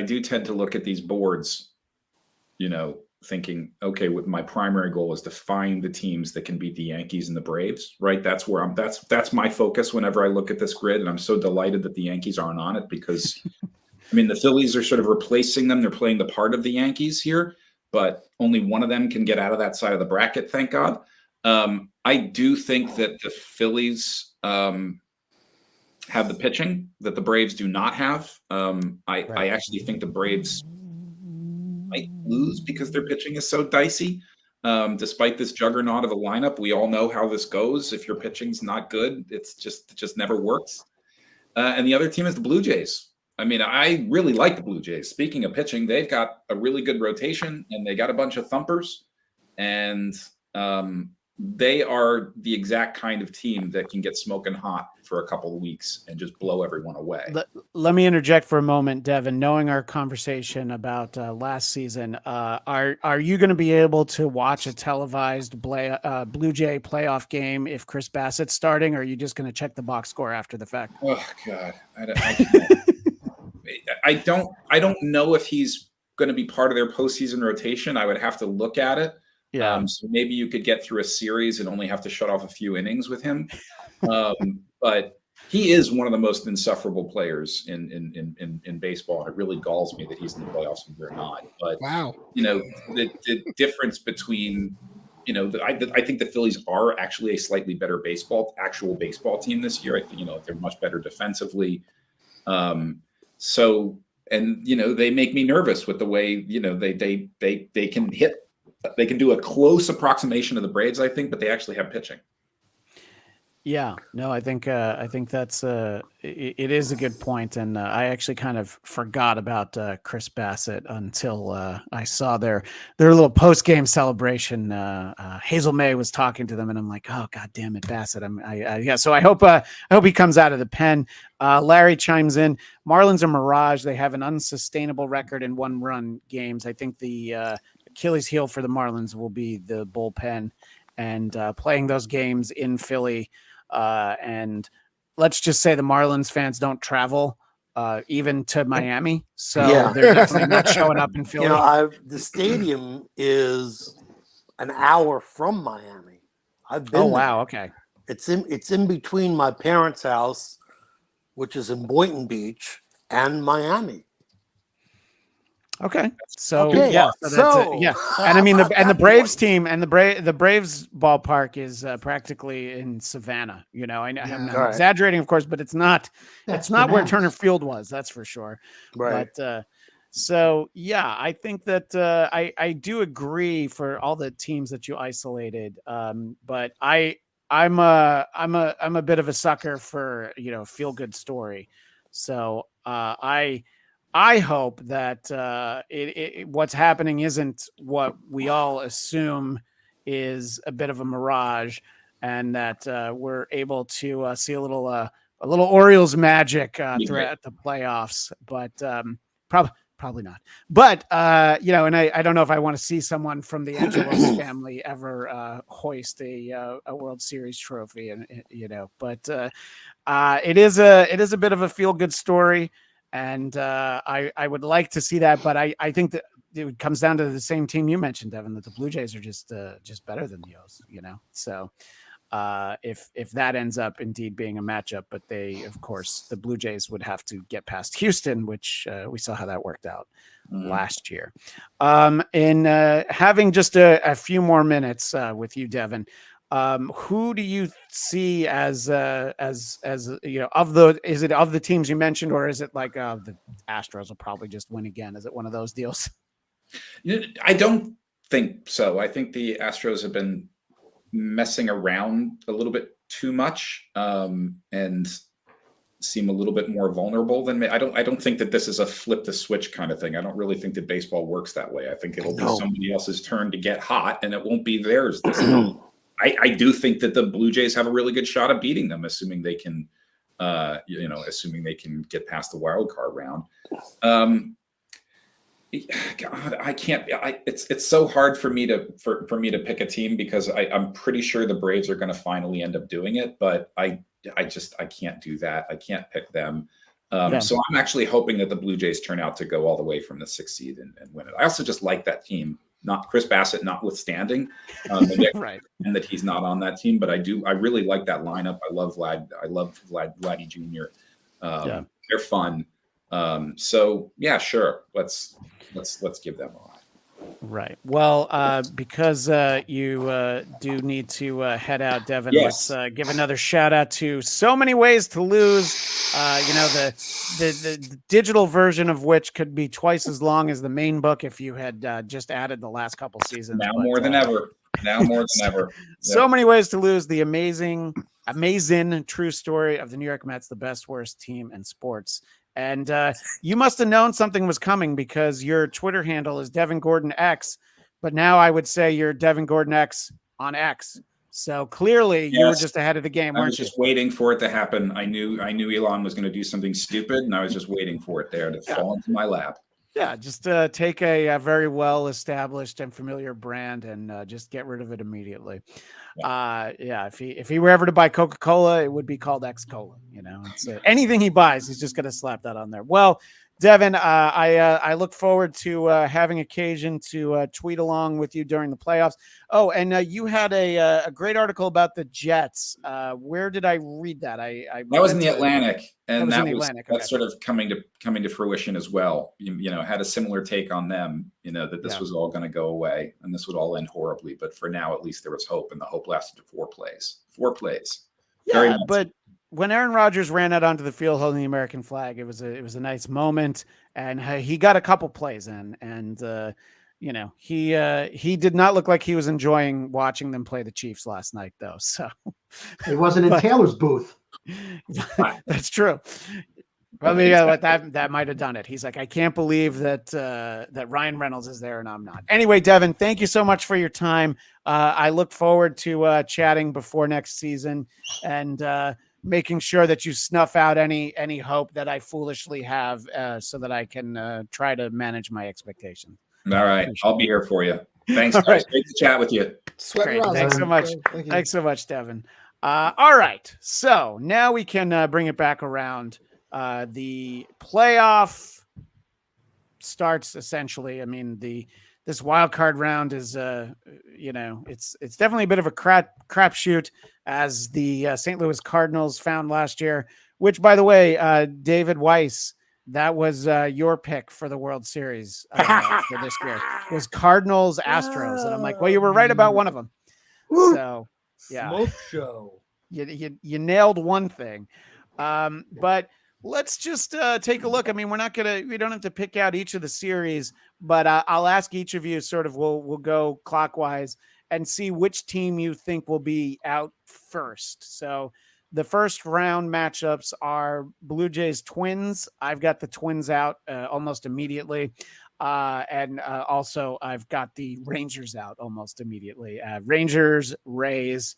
S2: do tend to look at these boards, thinking, okay, with my primary goal is to find the teams that can beat the Yankees and the Braves, right? That's where that's my focus whenever I look at this grid. And I'm so delighted that the Yankees aren't on it because the Phillies are sort of replacing them. They're playing the part of the Yankees here, but only one of them can get out of that side of the bracket. Thank God. I do think that the Phillies, have the pitching that the Braves do not have. I actually think the Braves might lose because their pitching is so dicey. Despite this juggernaut of a lineup, we all know how this goes. If your pitching's not good, it just never works. And the other team is the Blue Jays. I really like the Blue Jays. Speaking of pitching, they've got a really good rotation and they got a bunch of thumpers. And they are the exact kind of team that can get smoking hot for a couple of weeks and just blow everyone away.
S1: Let me interject for a moment, Devin. Knowing our conversation about last season, are you going to be able to watch a televised Blue Jay playoff game if Chris Bassett's starting, or are you just going to check the box score after the fact?
S2: Oh God, I don't know if he's going to be part of their postseason rotation. I would have to look at it.
S1: Yeah.
S2: So maybe you could get through a series and only have to shut off a few innings with him. But he is one of the most insufferable players in baseball. And it really galls me that he's in the playoffs and we're not. But
S3: wow,
S2: the difference between, I think the Phillies are actually a slightly better actual baseball team this year. I think, they're much better defensively. And they make me nervous with the way, they can hit. They can do a close approximation of the Braves, I think, but they actually have pitching.
S1: Yeah, no, I think that's it is a good point, and I actually kind of forgot about Chris Bassett until I saw their little post game celebration. Hazel May was talking to them, and I'm like, oh God damn it, Bassett! So I hope he comes out of the pen. Larry chimes in. Marlins are mirage. They have an unsustainable record in one-run games. I think the Achilles heel for the Marlins will be the bullpen and playing those games in Philly. And let's just say the Marlins fans don't travel even to Miami. So they're definitely not showing up in Philly.
S5: The stadium is an hour from Miami. I've been there.
S1: Wow. Okay.
S5: It's in between my parents' house, which is in Boynton Beach, and Miami.
S1: Okay. So
S5: Okay.
S1: yeah. And I mean the Braves team and the Braves ballpark is practically in Savannah. I'm exaggerating, of course, but it's not where Turner Field was. That's for sure.
S5: Right.
S1: But so yeah, I think that I do agree for all the teams that you isolated. But I'm a bit of a sucker for feel good story. So I hope that what's happening isn't what we all assume is a bit of a mirage. and that we're able to see a little Orioles magic throughout the playoffs. But probably not. But and I don't know if I want to see someone from the Angelos family ever hoist a World Series trophy, and but it is a bit of a feel good story, and I would like to see that, but I think that it comes down to the same team you mentioned, Devin, that the Blue Jays are just better than the O's, so. If that ends up indeed being a matchup, but of course, the Blue Jays would have to get past Houston, which we saw how that worked out last year. In having just a few more minutes with you, Devin, who do you see as is it of the teams you mentioned, or is it like the Astros will probably just win again? Is it one of those deals?
S2: I don't think so. I think the Astros have been messing around a little bit too much and seem a little bit more vulnerable than me. I don't think that this is a flip the switch kind of thing. I don't really think that baseball works that way. I think it'll be somebody else's turn to get hot, and it won't be theirs this time. I do think that the Blue Jays have a really good shot of beating them, assuming they can get past the wild card round. God, I can't. It's so hard for me to pick a team, because I'm pretty sure the Braves are going to finally end up doing it, but I can't do that. I can't pick them. So I'm actually hoping that the Blue Jays turn out to go all the way from the 6th seed and win it. I also just like that team. Not Chris Bassett, notwithstanding,
S1: right,
S2: and that he's not on that team, but I really like that lineup. I love Vladdy Jr. They're fun. So yeah, sure. Let's give them a lot.
S1: Right. Well, because you do need to head out, Devin,
S2: yes.
S1: Let's give another shout out to So Many Ways to Lose. The digital version of which could be twice as long as the main book if you had just added the last couple seasons.
S2: Now more than ever. Yep.
S1: So Many Ways to Lose, the amazing true story of the New York Mets, the best worst team in sports. And you must have known something was coming, because your Twitter handle is Devin Gordon X, but now I would say you're Devin Gordon X on X. So clearly you were just ahead of the game, weren't you?
S2: I was just waiting for it to happen. I knew Elon was going to do something stupid, and I was just waiting for it there to fall into my lap.
S1: Yeah, just take a very well-established and familiar brand and just get rid of it immediately. If he were ever to buy Coca-Cola, it would be called X-Cola. It's anything he buys, he's just going to slap that on there. Well, Devin, I look forward to having occasion to tweet along with you during the playoffs. Oh, and you had a great article about the Jets. Where did I read that? I
S2: that was in the Atlantic, and
S1: Atlantic.
S2: That's sort of coming to fruition as well. Had a similar take on them. That this was all going to go away, and this would all end horribly. But for now, at least there was hope, and the hope lasted 4 plays. 4 plays.
S1: Yeah, but when Aaron Rodgers ran out onto the field holding the American flag, it was a nice moment, and he got a couple plays in, and he did not look like he was enjoying watching them play the Chiefs last night, though. So
S4: he wasn't in Taylor's booth.
S1: That's true. Probably that might have done it. He's like, I can't believe that Ryan Reynolds is there and I'm not. Anyway, Devin, thank you so much for your time. I look forward to chatting before next season and making sure that you snuff out any hope that I foolishly have, so that I can try to manage my expectations.
S2: All right, I'll be here for you. Thanks, guys.
S1: Right.
S2: Great to chat with you.
S1: Great. Thanks so much. Thanks so much, Devin. All right, so now we can bring it back around. The playoff starts essentially. I mean, this wild card round is, it's definitely a bit of a crapshoot, as the St. Louis Cardinals found last year. Which, by the way, David Weiss, that was your pick for the World Series for this year. It was Cardinals Astros, and I'm like, well, you were right about one of them. So yeah,
S5: Smoke show.
S1: You nailed one thing, but. Let's just take a look. I mean, we don't have to pick out each of the series, but I'll ask each of you sort of, we'll go clockwise and see which team you think will be out first. So the first round matchups are Blue Jays Twins. I've got the Twins out almost immediately. And also I've got the Rangers out almost immediately. Rangers, Rays.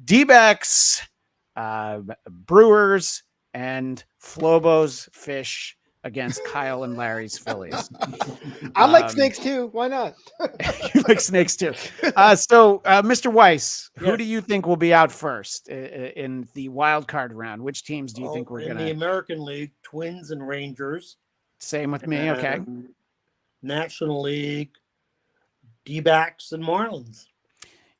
S1: D-backs, Brewers, and Flobo's Fish against Kyle and Larry's Phillies.
S3: I like snakes too. Why not?
S1: You like snakes too. So, Mr. Weiss, who
S5: Yes.
S1: do you think will be out first in the wild card round? Which teams do you think we're
S5: in
S1: going
S5: the
S1: to?
S5: American League? Twins and Rangers.
S1: Same with me. Okay.
S5: And National League, D-backs and Marlins.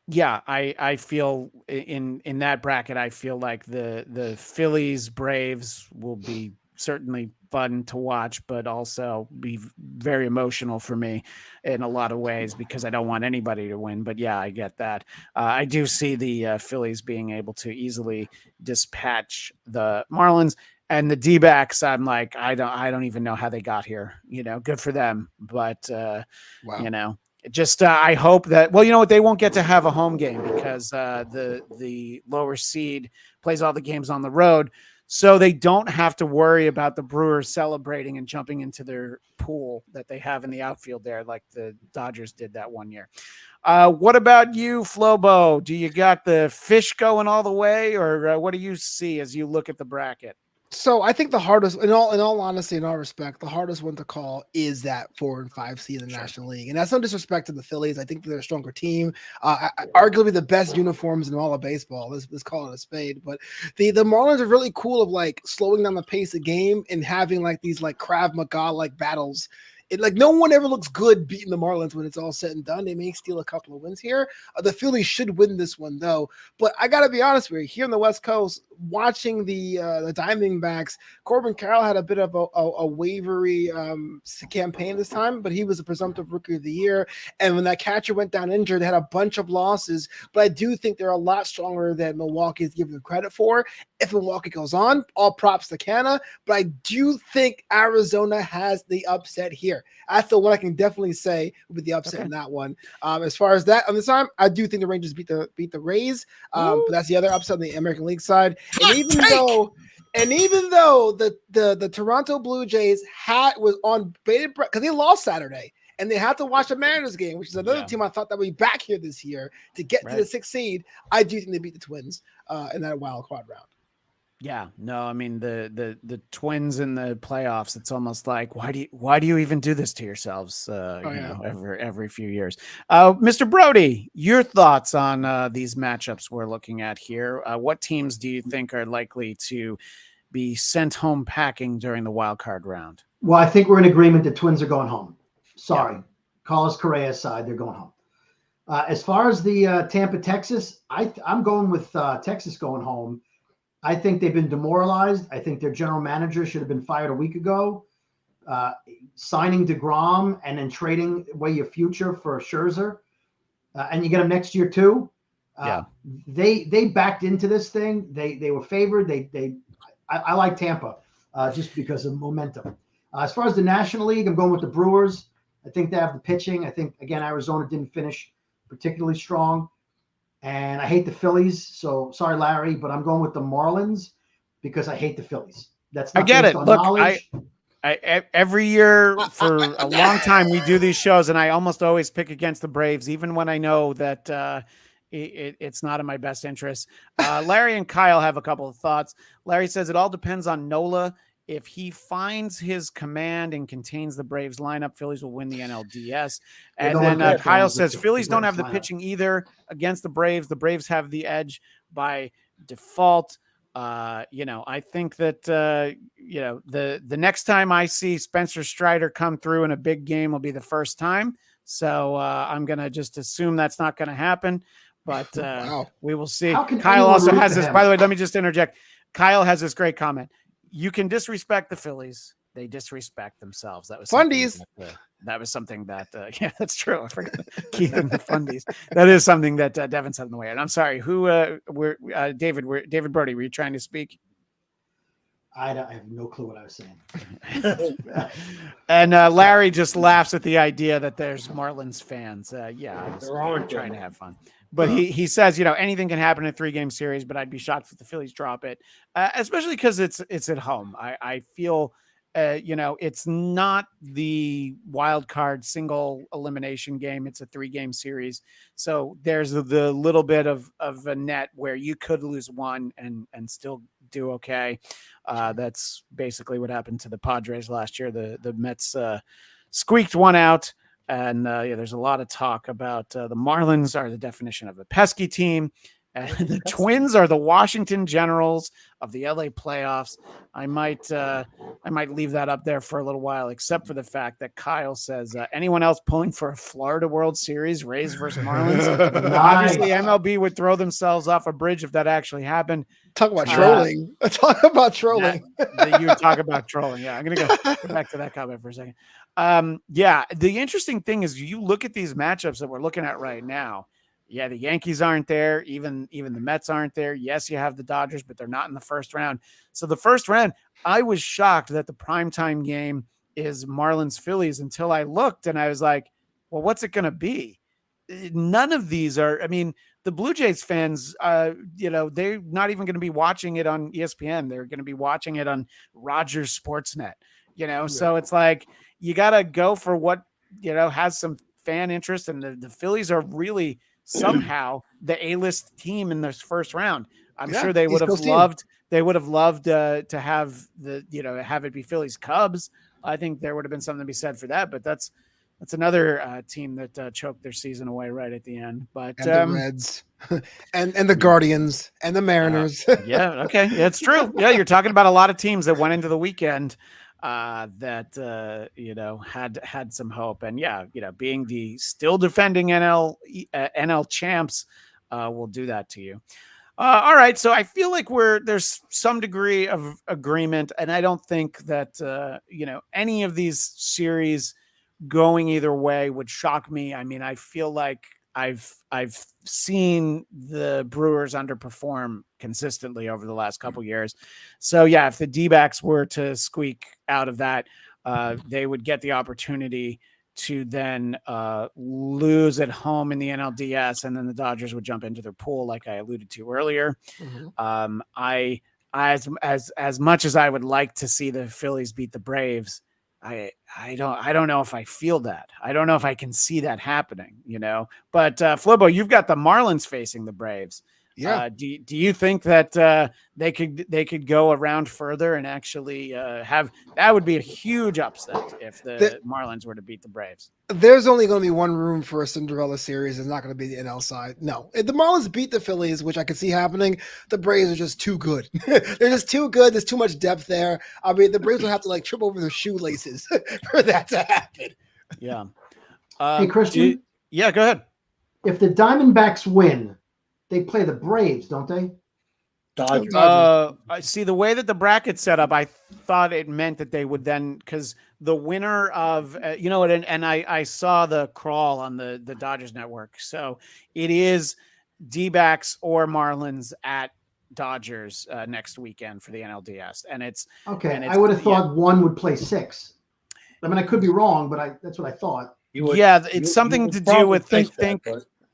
S1: Yeah, I feel in that bracket, I feel like the Phillies Braves will be certainly fun to watch, but also be very emotional for me in a lot of ways because I don't want anybody to win. But yeah, I get that. I do see the Phillies being able to easily dispatch the Marlins. And the D-backs, I'm like, I don't even know how they got here. Good for them, but
S3: Wow.
S1: Just I hope that they won't get to have a home game because the lower seed plays all the games on the road, so they don't have to worry about the Brewers celebrating and jumping into their pool that they have in the outfield there, like the Dodgers did that one year. What about you, Flobo? Do you got the Fish going all the way, or what do you see as you look at the bracket?
S3: So I think the hardest, in all honesty, in all respect, the hardest one to call is that 4 and 5 seed in the National League, and that's no disrespect to the Phillies. I think they're a stronger team, arguably the best uniforms in all of baseball. Let's call it a spade. But the Marlins are really cool of like slowing down the pace of game and having like these like Krav Maga like battles. No one ever looks good beating the Marlins when it's all said and done. They may steal a couple of wins here. The Phillies should win this one though. But I got to be honest with you, here on the West Coast, watching the Diamondbacks, Corbin Carroll had a bit of a wavery campaign this time, but he was a presumptive Rookie of the Year. And when that catcher went down injured, they had a bunch of losses. But I do think they're a lot stronger than Milwaukee is given credit for. If Milwaukee goes on, all props to Canna. But I do think Arizona has the upset here. That's the one I can definitely say with the upset in that one. As far as that on this time, I do think the Rangers beat the Rays. But that's the other upset on the American League side. And even though the Toronto Blue Jays was on bated breath because they lost Saturday and they had to watch the Mariners game, which is another team I thought that would be back here this year to get to the 6th seed. I do think they beat the Twins in that wild card round.
S1: Yeah, no, I mean the Twins in the playoffs. It's almost like why do you even do this to yourselves? Every few years. Mr. Brody, your thoughts on these matchups we're looking at here? What teams do you think are likely to be sent home packing during the wild card round?
S4: Well, I think we're in agreement. The Twins are going home. Sorry, Carlos Correa's side, they're going home. As far as the Tampa, Texas, I'm going with Texas going home. I think they've been demoralized. I think their general manager should have been fired a week ago. Signing DeGrom and then trading away your future for Scherzer, and you get them next year too. They backed into this thing. They were favored. I like Tampa just because of momentum. As far as the National League, I'm going with the Brewers. I think they have the pitching. I think again Arizona didn't finish particularly strong. And I hate the Phillies, so sorry, Larry, but I'm going with the Marlins because I hate the Phillies. That's not
S1: I get it. Look,
S4: knowledge.
S1: I every year for a long time we do these shows, and I almost always pick against the Braves, even when I know that it's not in my best interest. Larry and Kyle have a couple of thoughts. Larry says it all depends on Nola. If he finds his command and contains the Braves lineup, Phillies will win the NLDS. And then Kyle says Phillies don't have the pitching either against the Braves. The Braves have the edge by default. I think that, the next time I see Spencer Strider come through in a big game will be the first time. So I'm going to just assume that's not going to happen. But we will see. Kyle also has this, by the way, let me just interject. Kyle has this great comment. You can disrespect the Phillies. They disrespect themselves. That was
S3: Fundies.
S1: That was something that, that's true. I forgot Keith and the Fundies. That is something that Devin said in the way. And I'm sorry, David Brody, were you trying to speak?
S4: I have no clue what I was saying.
S1: And Larry just laughs at the idea that there's Marlins fans. I was trying to have fun. But he says, anything can happen in a 3-game series, but I'd be shocked if the Phillies drop it, especially because it's at home. I feel it's not the wild card single elimination game. It's a 3-game series. So there's the little bit of a net where you could lose one and still do okay. That's basically what happened to the Padres last year. The Mets squeaked one out. And there's a lot of talk about the Marlins are the definition of a pesky team. And the Twins are the Washington Generals of the LA playoffs. I might leave that up there for a little while, except for the fact that Kyle says anyone else pulling for a Florida World Series, Rays versus Marlins. Obviously, MLB would throw themselves off a bridge if that actually happened.
S3: Talk about trolling. Talk about trolling.
S1: You talk about trolling. Yeah, I'm gonna go back to that comment for a second. The interesting thing is you look at these matchups that we're looking at right now. Yeah, the Yankees aren't there. Even the Mets aren't there. Yes, you have the Dodgers, but they're not in the first round. So the first round, I was shocked that the primetime game is Marlins Phillies until I looked and I was like, well, what's it going to be? None of these are, I mean, the Blue Jays fans, they're not even going to be watching it on ESPN. They're going to be watching it on Rogers Sportsnet, So it's like, you got to go for what, has some fan interest. And the Phillies are really somehow the A-list team in this first round. I'm sure they would have loved to have have it be Phillies Cubs. I think there would have been something to be said for that, but that's another team that choked their season away right at the end. But
S3: and the Reds and the Guardians and the Mariners.
S1: Okay. Yeah, it's true. Yeah. You're talking about a lot of teams that went into the weekend that had some hope, and being the still defending NL champs will do that to you. All right, so I feel like there's some degree of agreement, and I don't think that any of these series going either way would shock me. I mean, I feel like I've seen the Brewers underperform consistently over the last couple of years. So yeah, if the D-backs were to squeak out of that, they would get the opportunity to then lose at home in the NLDS, and then the Dodgers would jump into their pool, like I alluded to earlier. Mm-hmm. As much as I would like to see the Phillies beat the Braves, I don't know if I feel that. I don't know if I can see that happening, But Flobo, you've got the Marlins facing the Braves. Yeah. Do you think that they could go around further and actually that would be a huge upset if the Marlins were to beat the Braves?
S3: There's only going to be one room for a Cinderella series. It's not going to be the NL side. No, if the Marlins beat the Phillies, which I could see happening, the Braves are just too good. They're just too good. There's too much depth there. I mean, the Braves will have to trip over their shoelaces for that to happen.
S1: Yeah.
S4: Hey, Christian.
S1: Go ahead.
S4: If the Diamondbacks win, they play the Braves, don't they?
S5: Dodgers.
S1: I see the way that the bracket's set up. I thought it meant that they would then, because the winner of, and I saw the crawl on the Dodgers network. So it is D-backs or Marlins at Dodgers next weekend for the NLDS. And it's
S4: okay. I would have thought one would play 6. I mean, I could be wrong, but that's what I thought.
S1: It's something to do with,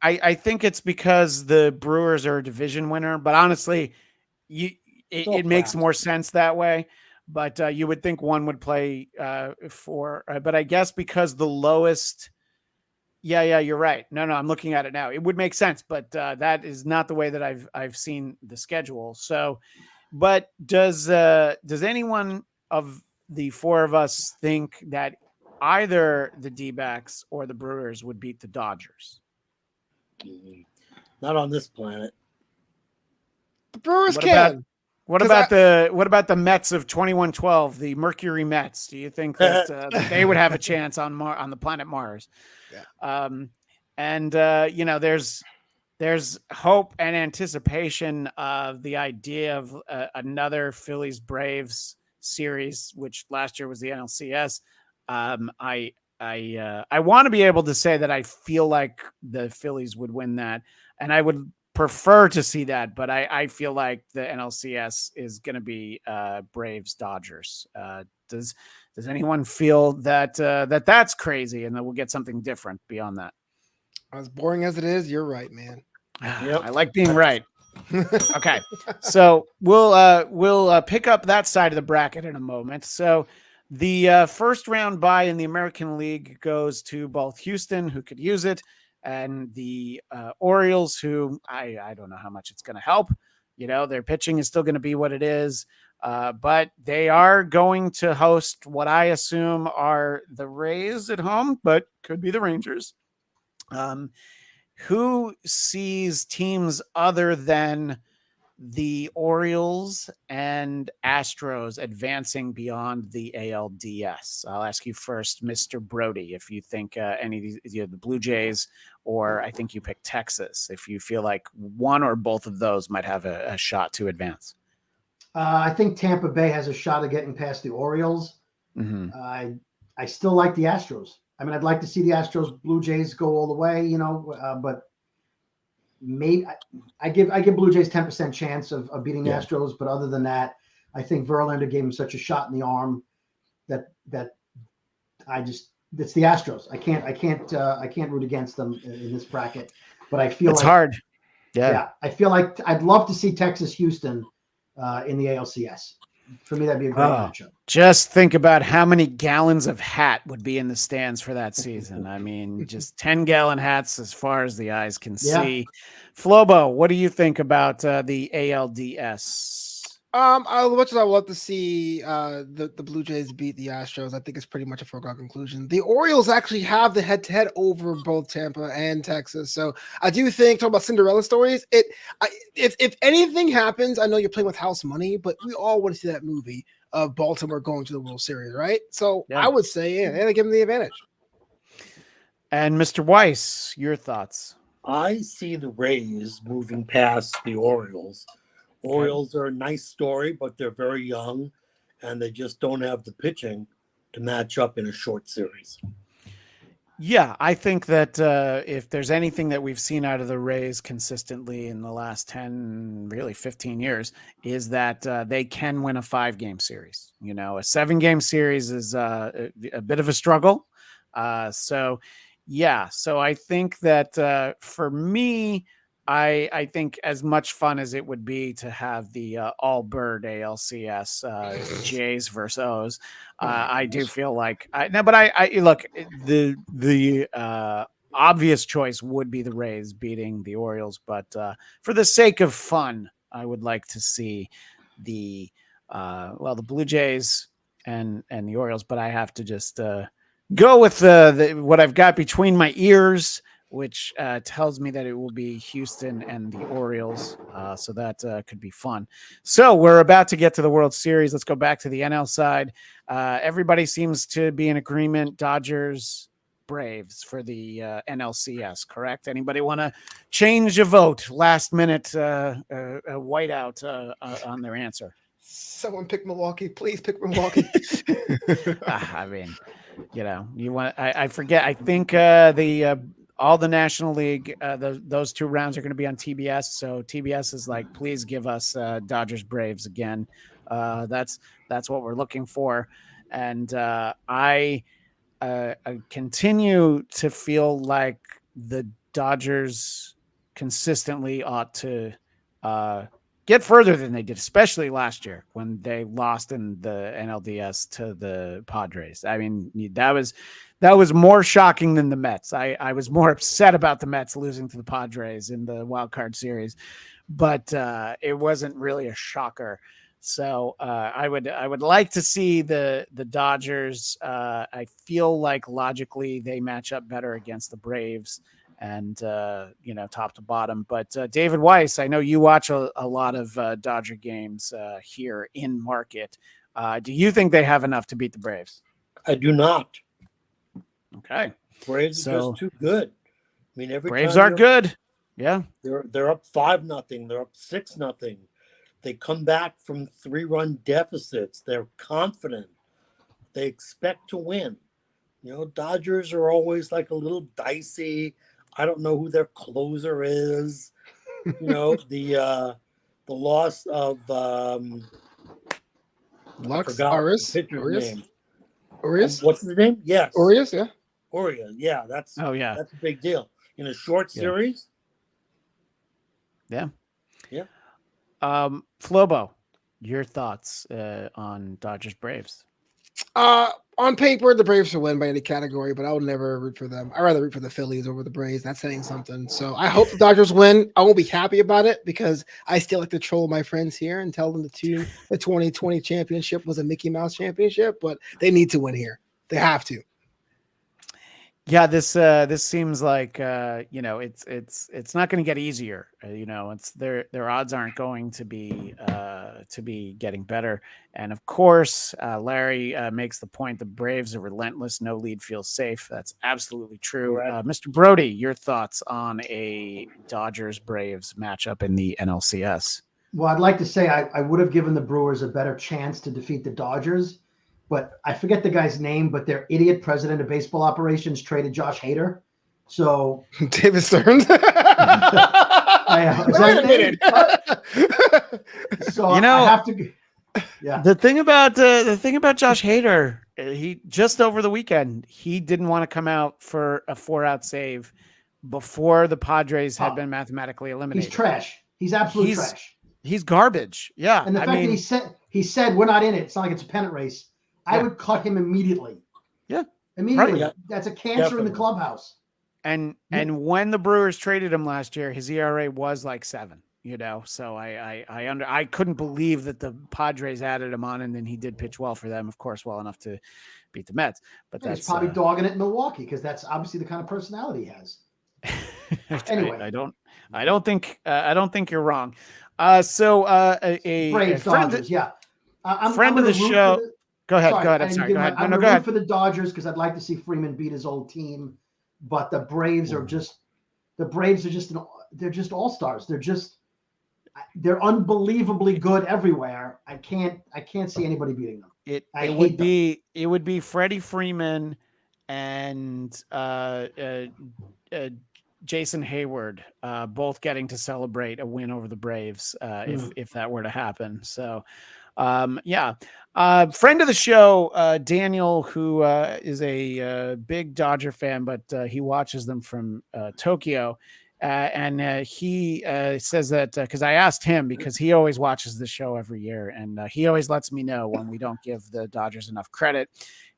S1: I think it's because the Brewers are a division winner, but honestly, it makes more sense that way. But you would think one would play but I guess because the lowest. Yeah, you're right. No, I'm looking at it now. It would make sense, but that is not the way that I've seen the schedule. So, but does anyone of the four of us think that either the D-backs or the Brewers would beat the Dodgers?
S5: Not on this planet.
S3: The Brewers can.
S1: What about the Mets of 2112, the Mercury Mets? Do you think that they would have a chance on the planet Mars? Yeah. There's hope and anticipation of the idea of another Phillies Braves series, which last year was the NLCS. I want to be able to say that I feel like the Phillies would win that, and I would prefer to see that, but I feel like the NLCS is going to be Braves Dodgers. Does anyone feel that that's crazy and that we'll get something different beyond that?
S3: As boring as it is, you're right, man.
S1: Yep. I like being right. Okay, so we'll pick up that side of the bracket in a moment. So The first round bye in the American League goes to both Houston, who could use it, and the Orioles, who I don't know how much it's going to help. Their pitching is still going to be what it is, but they are going to host what I assume are the Rays at home, but could be the Rangers. Who sees teams other than the Orioles and Astros advancing beyond the ALDS? I'll ask you first, Mr. Brody, if you think any of these, the Blue Jays, or I think you picked Texas, if you feel like one or both of those might have a shot to advance.
S4: I think Tampa Bay has a shot of getting past the Orioles.
S1: Mm-hmm.
S4: I still like the Astros. I mean, I'd like to see the Astros Blue Jays go all the way, but maybe I give Blue Jays 10% chance of beating the Astros. But other than that, I think Verlander gave him such a shot in the arm that it's the Astros. I can't root against them in this bracket. But I feel
S1: it's
S4: like
S1: hard. Yeah,
S4: I feel like I'd love to see Texas Houston in the ALCS. For me, that'd be a great matchup.
S1: Just think about how many gallons of hat would be in the stands for that season. I mean, just 10-gallon hats as far as the eyes can see. Flobo, what do you think about the ALDS?
S3: As much as I would love to see the Blue Jays beat the Astros, I think it's pretty much a foregone conclusion. The Orioles actually have the head-to-head over both Tampa and Texas, so I do think, talk about Cinderella stories. If anything happens, I know you're playing with house money, but we all want to see that movie of Baltimore going to the World Series, right? So I would say, they give them the advantage.
S1: And Mr. Weiss, your thoughts?
S5: I see the Rays moving past the Orioles. Orioles are a nice story, but they're very young, and they just don't have the pitching to match up in a short series.
S1: Yeah, I think that if there's anything that we've seen out of the Rays consistently in the last 10, really 15 years, is that they can win a 5-game series. A 7-game series is a bit of a struggle. So I think that for me, I think as much fun as it would be to have the all bird ALCS Jays versus O's, I do feel like I look, the obvious choice would be the Rays beating the Orioles, but for the sake of fun, I would like to see the Blue Jays and the Orioles, but I have to just go with what I've got between my ears, which tells me that it will be Houston and the Orioles. So that could be fun. So we're about to get to the World Series. Let's go back to the NL side. Everybody seems to be in agreement. Dodgers, Braves for the NLCS, correct? Anybody want to change a vote? Last minute a whiteout on their answer.
S3: Someone pick Milwaukee. Please pick Milwaukee.
S1: I mean, you want, I forget. I think all the National League, those 2 rounds are going to be on TBS. So TBS is like, please give us Dodgers Braves again. That's what we're looking for. And I continue to feel like the Dodgers consistently ought to get further than they did, especially last year when they lost in the NLDS to the Padres. I mean, that was more shocking than the Mets. I was more upset about the Mets losing to the Padres in the wild card series, but it wasn't really a shocker. So I would like to see the Dodgers. I feel like logically they match up better against the Braves and top to bottom. But David Weiss, I know you watch a lot of Dodger games here in market. Do you think they have enough to beat the Braves?
S5: I do not.
S1: Okay.
S5: Braves are just too good. I mean, every
S1: Braves
S5: time
S1: are good. Yeah.
S5: They're up 5-0. They're up 6-0. They come back from 3-run deficits. They're confident. They expect to win. Dodgers are always like a little dicey. I don't know who their closer is. The loss of
S3: Lux,
S5: Arias.
S3: Arias?
S5: What's his name? Yes.
S3: Arias, yeah.
S5: Arias, yeah. That's a big deal. In a short series.
S1: Yeah.
S5: Yeah.
S1: Flobo, your thoughts on Dodgers Braves?
S3: On paper, the Braves should win by any category, but I would never root for them. I'd rather root for the Phillies over the Braves. That's saying something. So I hope the Dodgers win. I won't be happy about it because I still like to troll my friends here and tell them the 2020 championship was a Mickey Mouse championship, but they need to win here. They have to.
S1: Yeah, this seems like it's not going to get easier. It's their odds aren't going to be getting better. And of course, Larry makes the point: the Braves are relentless. No lead feels safe. That's absolutely true. Mr. Brody, your thoughts on a Dodgers Braves matchup in the NLCS?
S4: Well, I'd like to say I would have given the Brewers a better chance to defeat the Dodgers, but I forget the guy's name, but their idiot president of baseball operations traded Josh Hader. So
S3: David Stearns.
S4: Wait a minute. So I have to. Yeah.
S1: The thing about Josh Hader, he just over the weekend, he didn't want to come out for a 4-out save before the Padres had been mathematically eliminated.
S4: He's trash. He's absolute trash.
S1: He's garbage. Yeah.
S4: And the fact that he said we're not in it. It's not like it's a pennant race. I would cut him immediately.
S1: Yeah.
S4: Immediately.
S5: Right.
S4: That's a cancer in the clubhouse.
S1: And when the Brewers traded him last year, his ERA was like 7, so I couldn't believe that the Padres added him on, and then he did pitch well for them, of course, well enough to beat the Mets. But that's
S4: he's probably dogging it in Milwaukee because that's obviously the kind of personality he has. Anyway,
S1: I don't think you're wrong. So a
S4: Braves,
S1: friend,
S4: Dodgers, yeah.
S1: Friend of the show. Go ahead. I'm sorry. Go ahead.
S4: I'm
S1: go
S4: rooting
S1: ahead.
S4: for the Dodgers because I'd like to see Freeman beat his old team, but the Braves are just they're just all-stars. They're unbelievably good everywhere. I can't see anybody beating them.
S1: It would be Freddie Freeman and Jason Hayward both getting to celebrate a win over the Braves if that were to happen. So friend of the show, Daniel, who is a big Dodger fan, but he watches them from Tokyo. And he says that because I asked him, because he always watches the show every year, and he always lets me know when we don't give the Dodgers enough credit.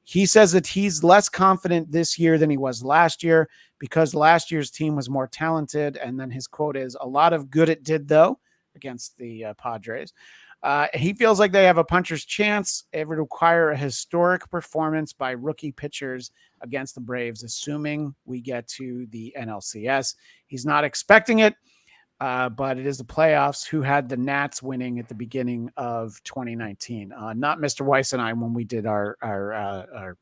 S1: He says that he's less confident this year than he was last year because last year's team was more talented. And then his quote is, "A lot of good it did, though," against the Padres. He feels like they have a puncher's chance. It would require a historic performance by rookie pitchers against the Braves, assuming we get to the NLCS. He's not expecting it, but it is the playoffs. Who had the Nats winning at the beginning of 2019? Not Mr. Weiss and I when we did our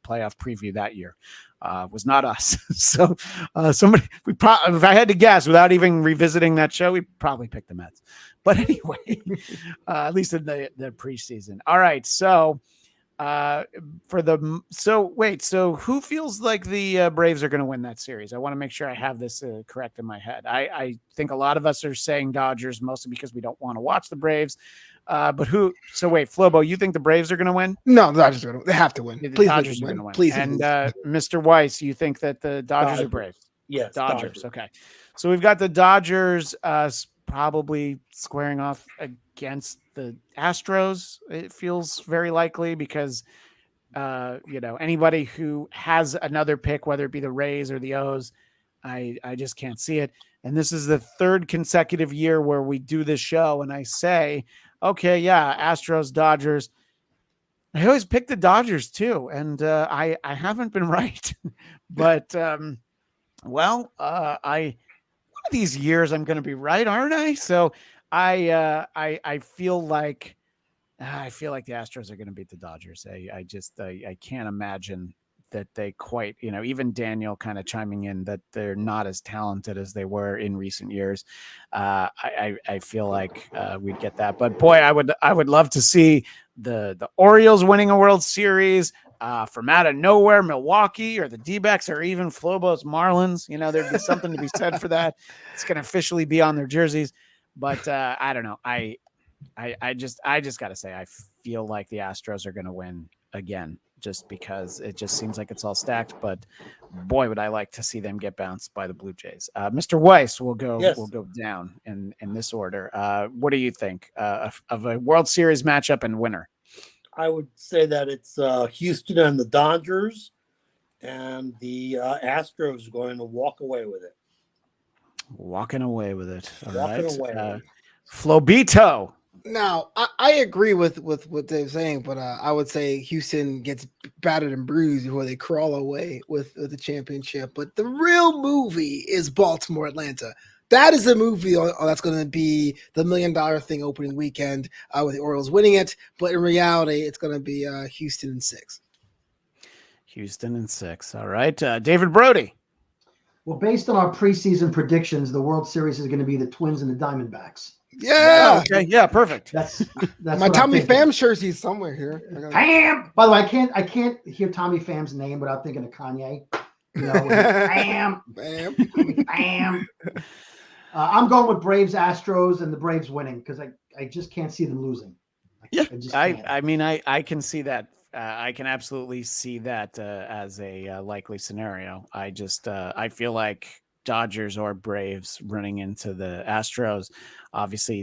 S1: playoff preview that year. Was not us. So somebody, if I had to guess without even revisiting that show, we probably picked the Mets. But anyway, at least in the preseason. All right. So so who feels like the Braves are going to win that series? I want to make sure I have this correct in my head. I think a lot of us are saying Dodgers mostly because we don't want to watch the Braves. But who? So wait, Flobo, you think the Braves are going to win?
S3: No, the Dodgers are going to. They have to win.
S1: The
S3: Please
S1: Dodgers are going to win.
S3: Please.
S1: And Mr. Weiss, you think that the Dodgers are Braves?
S5: Yes,
S1: Dodgers. Okay. So we've got the Dodgers probably squaring off against the Astros. It feels very likely because anybody who has another pick, whether it be the Rays or the O's, I just can't see it. And this is the third consecutive year where we do this show and I say, okay, yeah, Astros, Dodgers. I always pick the Dodgers too, and I haven't been right. But one of these years I'm going to be right, aren't I? So I feel like the Astros are going to beat the Dodgers. I can't imagine that they quite, even Daniel kind of chiming in that they're not as talented as they were in recent years. I feel like we'd get that, but boy, I would love to see the Orioles winning a World Series from out of nowhere, Milwaukee or the D-backs or even Flobo's Marlins. There'd be something to be said for that. It's going to officially be on their jerseys, but I don't know. I just got to say, I feel like the Astros are going to win again, just because it just seems like it's all stacked. But boy, would I like to see them get bounced by the Blue Jays. Mr. Weiss will go down in this order. What do you think of a World Series matchup and winner?
S5: I would say that it's Houston and the Dodgers, and the Astros are going to walk away with it.
S1: Walking away with it. All
S5: Walking
S1: right.
S5: away.
S1: Flobito.
S3: Now, I agree with what Dave's saying, but I would say Houston gets battered and bruised before they crawl away with the championship. But the real movie is Baltimore Atlanta. That is a movie that's going to be the $1 million thing opening weekend with the Orioles winning it. But in reality, it's going to be Houston in 6.
S1: Houston in 6. All right. David Brody.
S4: Well, based on our preseason predictions, the World Series is going to be the Twins and the Diamondbacks.
S3: Yeah.
S1: Okay. Yeah. Perfect.
S4: That's
S3: My
S4: what I'm
S3: Tommy
S4: thinking.
S3: Pham jersey is somewhere here.
S4: Pham. By the way, I can't hear Tommy Pham's name without thinking of Kanye. You know, Pham. Pham. I'm going with Braves Astros and the Braves winning because I just can't see them losing.
S1: Yeah.
S4: I just can't.
S1: I mean, I can see that. I can absolutely see that as a likely scenario. I feel like Dodgers or Braves running into the Astros. Obviously,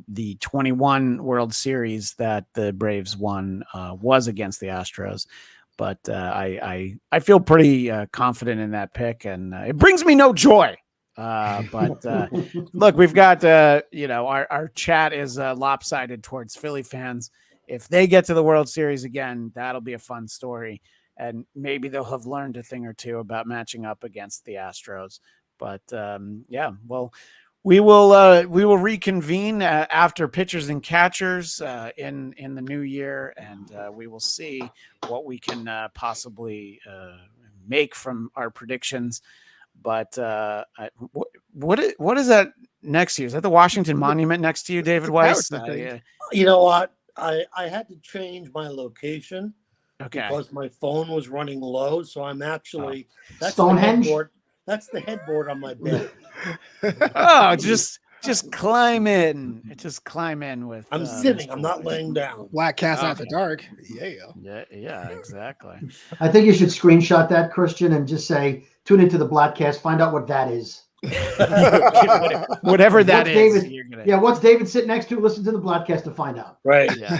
S1: the 21 World Series that the Braves won was against the Astros, but I feel pretty confident in that pick, and it brings me no joy. But look, we've got our chat is lopsided towards Philly fans. If they get to the World Series again, that'll be a fun story. And maybe they'll have learned a thing or two about matching up against the Astros. But well, we will reconvene after pitchers and catchers in the new year, and we will see what we can possibly make from our predictions. But what is that next to you? Is that the Washington Monument next to you, David Weiss?
S5: You know what? I had to change my location because my phone was running low. So I'm actually that's
S4: Stonehenge.
S5: The headboard. That's the headboard on my bed.
S1: Oh, just climb in. Just climb in with.
S5: I'm sitting. I'm not laying down.
S3: Bladtcast After Dark.
S1: Yeah, exactly.
S4: I think you should screenshot that, Christian, and just say, tune into the Bladtcast, find out what that is.
S1: Whatever that is.
S4: Yeah, what's David sitting next to? Listen to the Bladtcast to find out.
S5: Right.
S1: Yeah,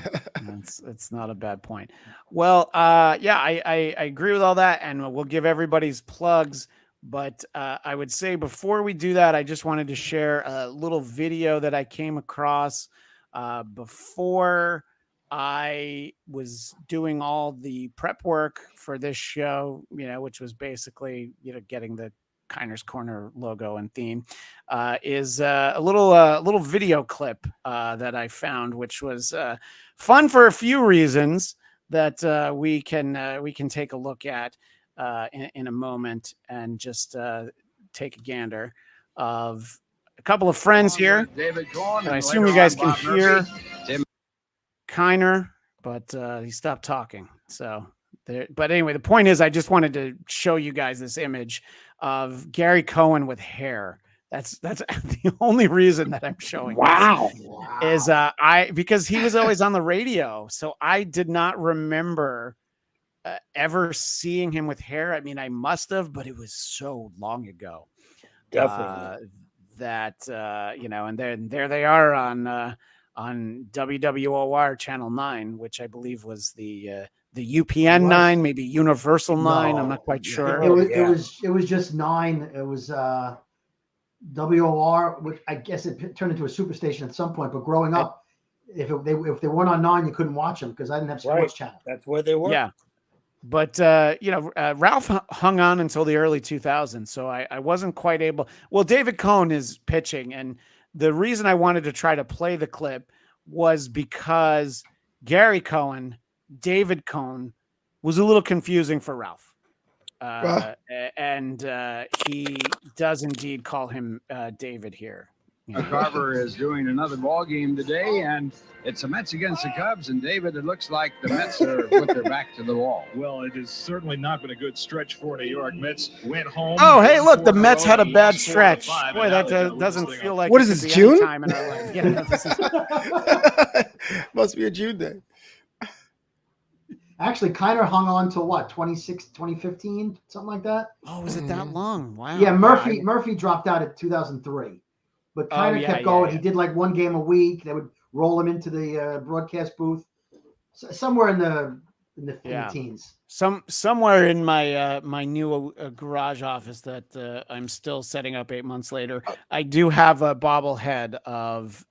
S1: it's not a bad point. Well, I agree with all that, and we'll give everybody's plugs. But I would say before we do that, I just wanted to share a little video that I came across before I was doing all the prep work for this show, which was basically, getting the Kiner's Corner logo and theme, is a little video clip that I found, which was fun for a few reasons that we can take a look at in a moment, and just take a gander of a couple of friends here.
S6: David Cohen,
S1: I assume you guys can hear Kiner, but he stopped talking. So, but anyway, the point is, I just wanted to show you guys this image of Gary Cohen with hair. That's the only reason that I'm showing.
S5: Wow.
S1: Is because he was always on the radio, so I did not remember ever seeing him with hair. I mean, I must have, but it was so long ago.
S5: Definitely.
S1: And then there they are on WWOR Channel 9, which I believe was the UPN 9, maybe Universal 9. I'm not quite sure.
S4: It was just 9. It was WOR, which I guess it turned into a superstation at some point. But growing up, if they weren't on 9, you couldn't watch them because I didn't have sports channel.
S5: That's where they were.
S1: Yeah. But, Ralph hung on until the early 2000s, so I wasn't quite able. Well, David Cohen is pitching, and the reason I wanted to try to play the clip was because Gary Cohen, David Cohen, was a little confusing for Ralph. And he does indeed call him David here.
S6: Carver is doing another ball game today, and it's the Mets against the Cubs. And David, it looks like the Mets are with their back to the wall.
S7: Well, it has certainly not been a good stretch for New York. Mets went home.
S1: Oh, hey, look, the Mets had a bad stretch. Boy, that doesn't feel like
S3: what is this, June?
S1: Time in our life. Yeah, this is...
S3: Must be a June day.
S4: Actually, Kiner hung on to what, 2015, something like that?
S1: Oh, was it that long? Wow.
S4: Yeah, Murphy dropped out at 2003. But Kiner kept going. He did like one game a week. They would roll him into the broadcast booth. somewhere in the teens.
S1: Somewhere in my my new garage office that I'm still setting up 8 months later, I do have a bobblehead of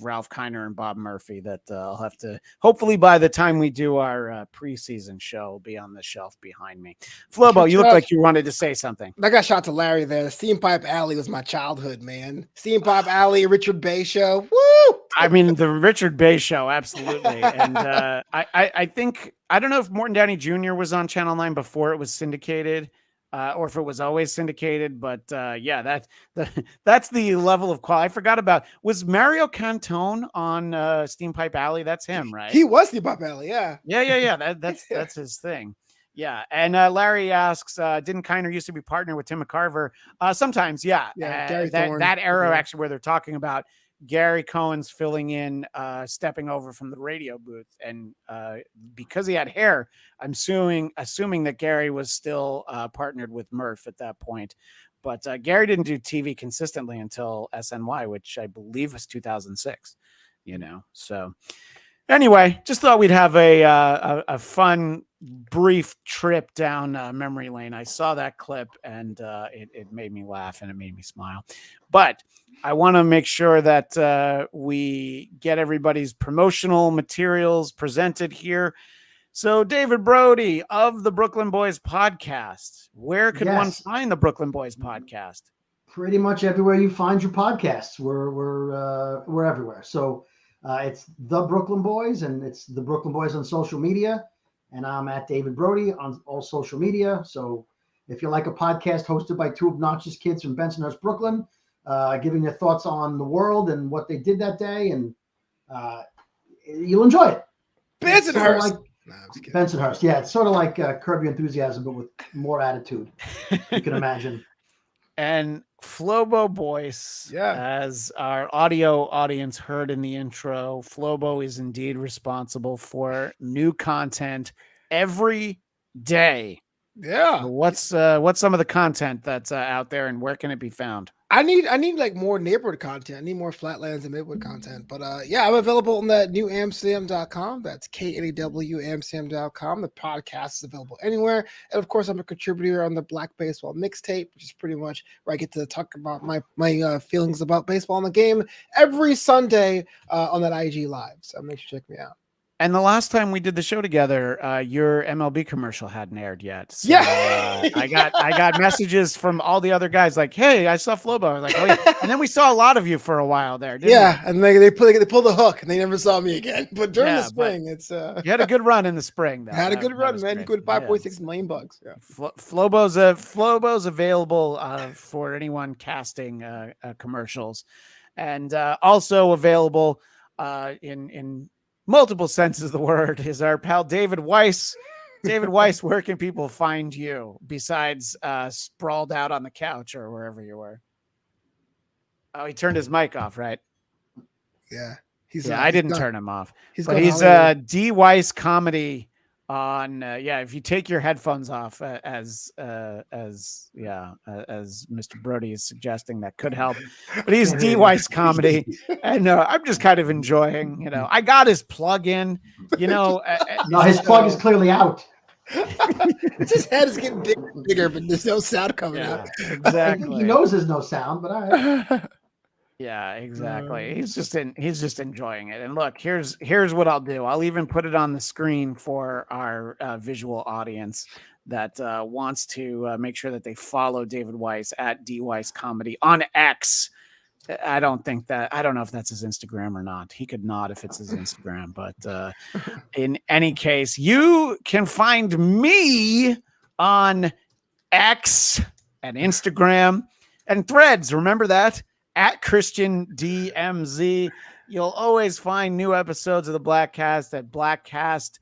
S1: Ralph Kiner and Bob Murphy that I'll have to, hopefully by the time we do our preseason show, will be on the shelf behind me. Flobo, you look like you wanted to say something.
S3: I got shot to Larry there. Steam Pipe Alley was my childhood, man. Steam Pipe Alley, Richard Bay show. Woo!
S1: I mean, the Richard Bay show, absolutely. And I think, I don't know if Morton Downey Jr. was on Channel 9 before it was syndicated, or if it was always syndicated. But yeah, that's the level of quality. I forgot about, was Mario Cantone on Steam Pipe Alley? That's him, right?
S3: He was Steam Pipe Alley, yeah.
S1: Yeah. That's his thing. Yeah. And Larry asks, didn't Kiner used to be partnered with Tim McCarver? Sometimes, yeah.
S3: Yeah,
S1: that era actually where they're talking about Gary Cohen's filling in, stepping over from the radio booth, and because he had hair, I'm assuming that Gary was still partnered with Murph at that point. But Gary didn't do TV consistently until SNY, which I believe was 2006. So anyway, just thought we'd have a fun, brief trip down memory lane. I saw that clip and it made me laugh and it made me smile. But I want to make sure that we get everybody's promotional materials presented here. So, David Brody of the Brooklyn Boys podcast, where can one find the Brooklyn Boys podcast?
S4: Pretty much everywhere you find your podcasts. We're everywhere. So it's the Brooklyn Boys, and it's the Brooklyn Boys on social media. And I'm at David Brody on all social media. So if you like a podcast hosted by two obnoxious kids from Bensonhurst, Brooklyn, giving their thoughts on the world and what they did that day, and you'll enjoy it.
S3: Bensonhurst.
S4: Bensonhurst, yeah. It's sort of like Curb Your Enthusiasm, but with more attitude, you can imagine.
S1: And Flobo Boyce, as our audio audience heard in the intro, Flobo is indeed responsible for new content every day.
S3: Yeah.
S1: So what's some of the content that's out there, and where can it be found?
S3: I need like more neighborhood content. I need more Flatlands and Midwood content. But yeah, I'm available on that new Amsterdam.com. That's KNEW Amsterdam.com. The podcast is available anywhere. And of course, I'm a contributor on the Black Baseball Mixtape, which is pretty much where I get to talk about my feelings about baseball and the game every Sunday on that IG Live. So make sure to check me out.
S1: And the last time we did the show together, your MLB commercial hadn't aired yet. So, I got messages from all the other guys like, "Hey, I saw Flobo." I was like, "Oh yeah," and then we saw a lot of you for a while there. Didn't we?
S3: And they pulled the hook and they never saw me again. But during the spring, it's
S1: you had a good run in the spring. Though.
S3: Had a good run, man. Good $5.6 million. Yeah,
S1: Flobo's available for anyone casting commercials, and also available in multiple senses of the word is our pal David Weiss. David Weiss, where can people find you besides sprawled out on the couch or wherever you were? Oh, he turned his mic off, right?
S3: Yeah.
S1: I didn't turn him off. He's D Weiss Comedy on if you take your headphones off as Mr. Brody is suggesting, that could help, but he's D Weiss Comedy, and I'm just kind of enjoying, I got his plug in,
S4: no, his plug is clearly out.
S3: His head is getting bigger, but there's no sound coming out.
S1: Exactly.
S4: He knows there's no sound, but all right.
S1: Yeah, exactly. He's just enjoying it. And look, here's what I'll do. I'll even put it on the screen for our visual audience that wants to make sure that they follow David Weiss at D Weiss Comedy on X. I don't know if that's his Instagram or not. He could not if it's his Instagram, but in any case, you can find me on X and Instagram and Threads. Remember that? At Christian DMZ. You'll always find new episodes of the Bladtcast at Bladtcast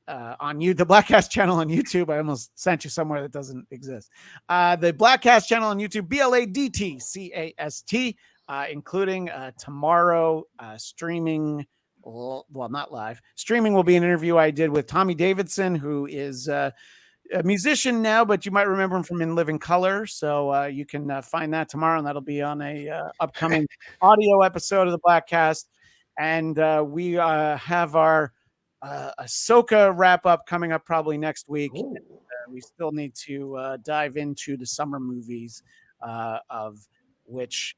S1: on you, the Bladtcast channel on YouTube. I almost sent you somewhere that doesn't exist. The Bladtcast channel on YouTube, BLADTCAST, including tomorrow streaming. Well, not live. Streaming will be an interview I did with Tommy Davidson, who is a musician now, but you might remember him from In Living Color. So you can find that tomorrow, and that'll be on a upcoming audio episode of the Bladtcast. And we have our Ahsoka wrap up coming up probably next week.
S4: Ooh.
S1: We still need to dive into the summer movies, of which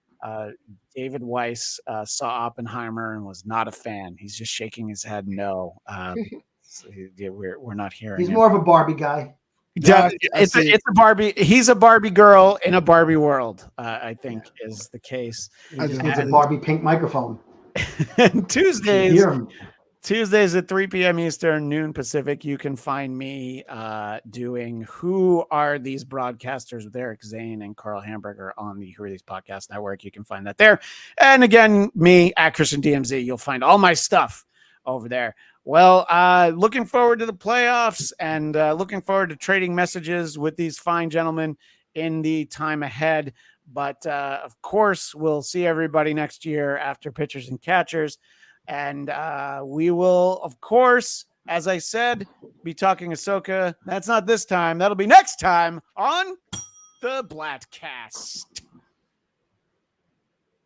S1: David Weiss saw Oppenheimer and was not a fan. He's just shaking his head no. We're not hearing.
S4: He's
S1: it.
S4: more of a Barbie guy.
S3: Yeah,
S1: It's a Barbie. He's a Barbie girl in a Barbie world. I think is the case.
S4: He just needs a Barbie pink microphone.
S1: And Tuesdays.
S4: Hear him.
S1: Tuesdays at 3 p.m. Eastern, noon Pacific, you can find me doing Who Are These Broadcasters with Eric Zane and Carl Hamburger on the Who Are These Podcast Network. You can find that there. And again, me at Christian DMZ. You'll find all my stuff over there. Well, looking forward to the playoffs and looking forward to trading messages with these fine gentlemen in the time ahead. But of course, we'll see everybody next year after pitchers and catchers. And we will, of course, as I said, be talking Ahsoka. That's not this time. That'll be next time on the Bladtcast.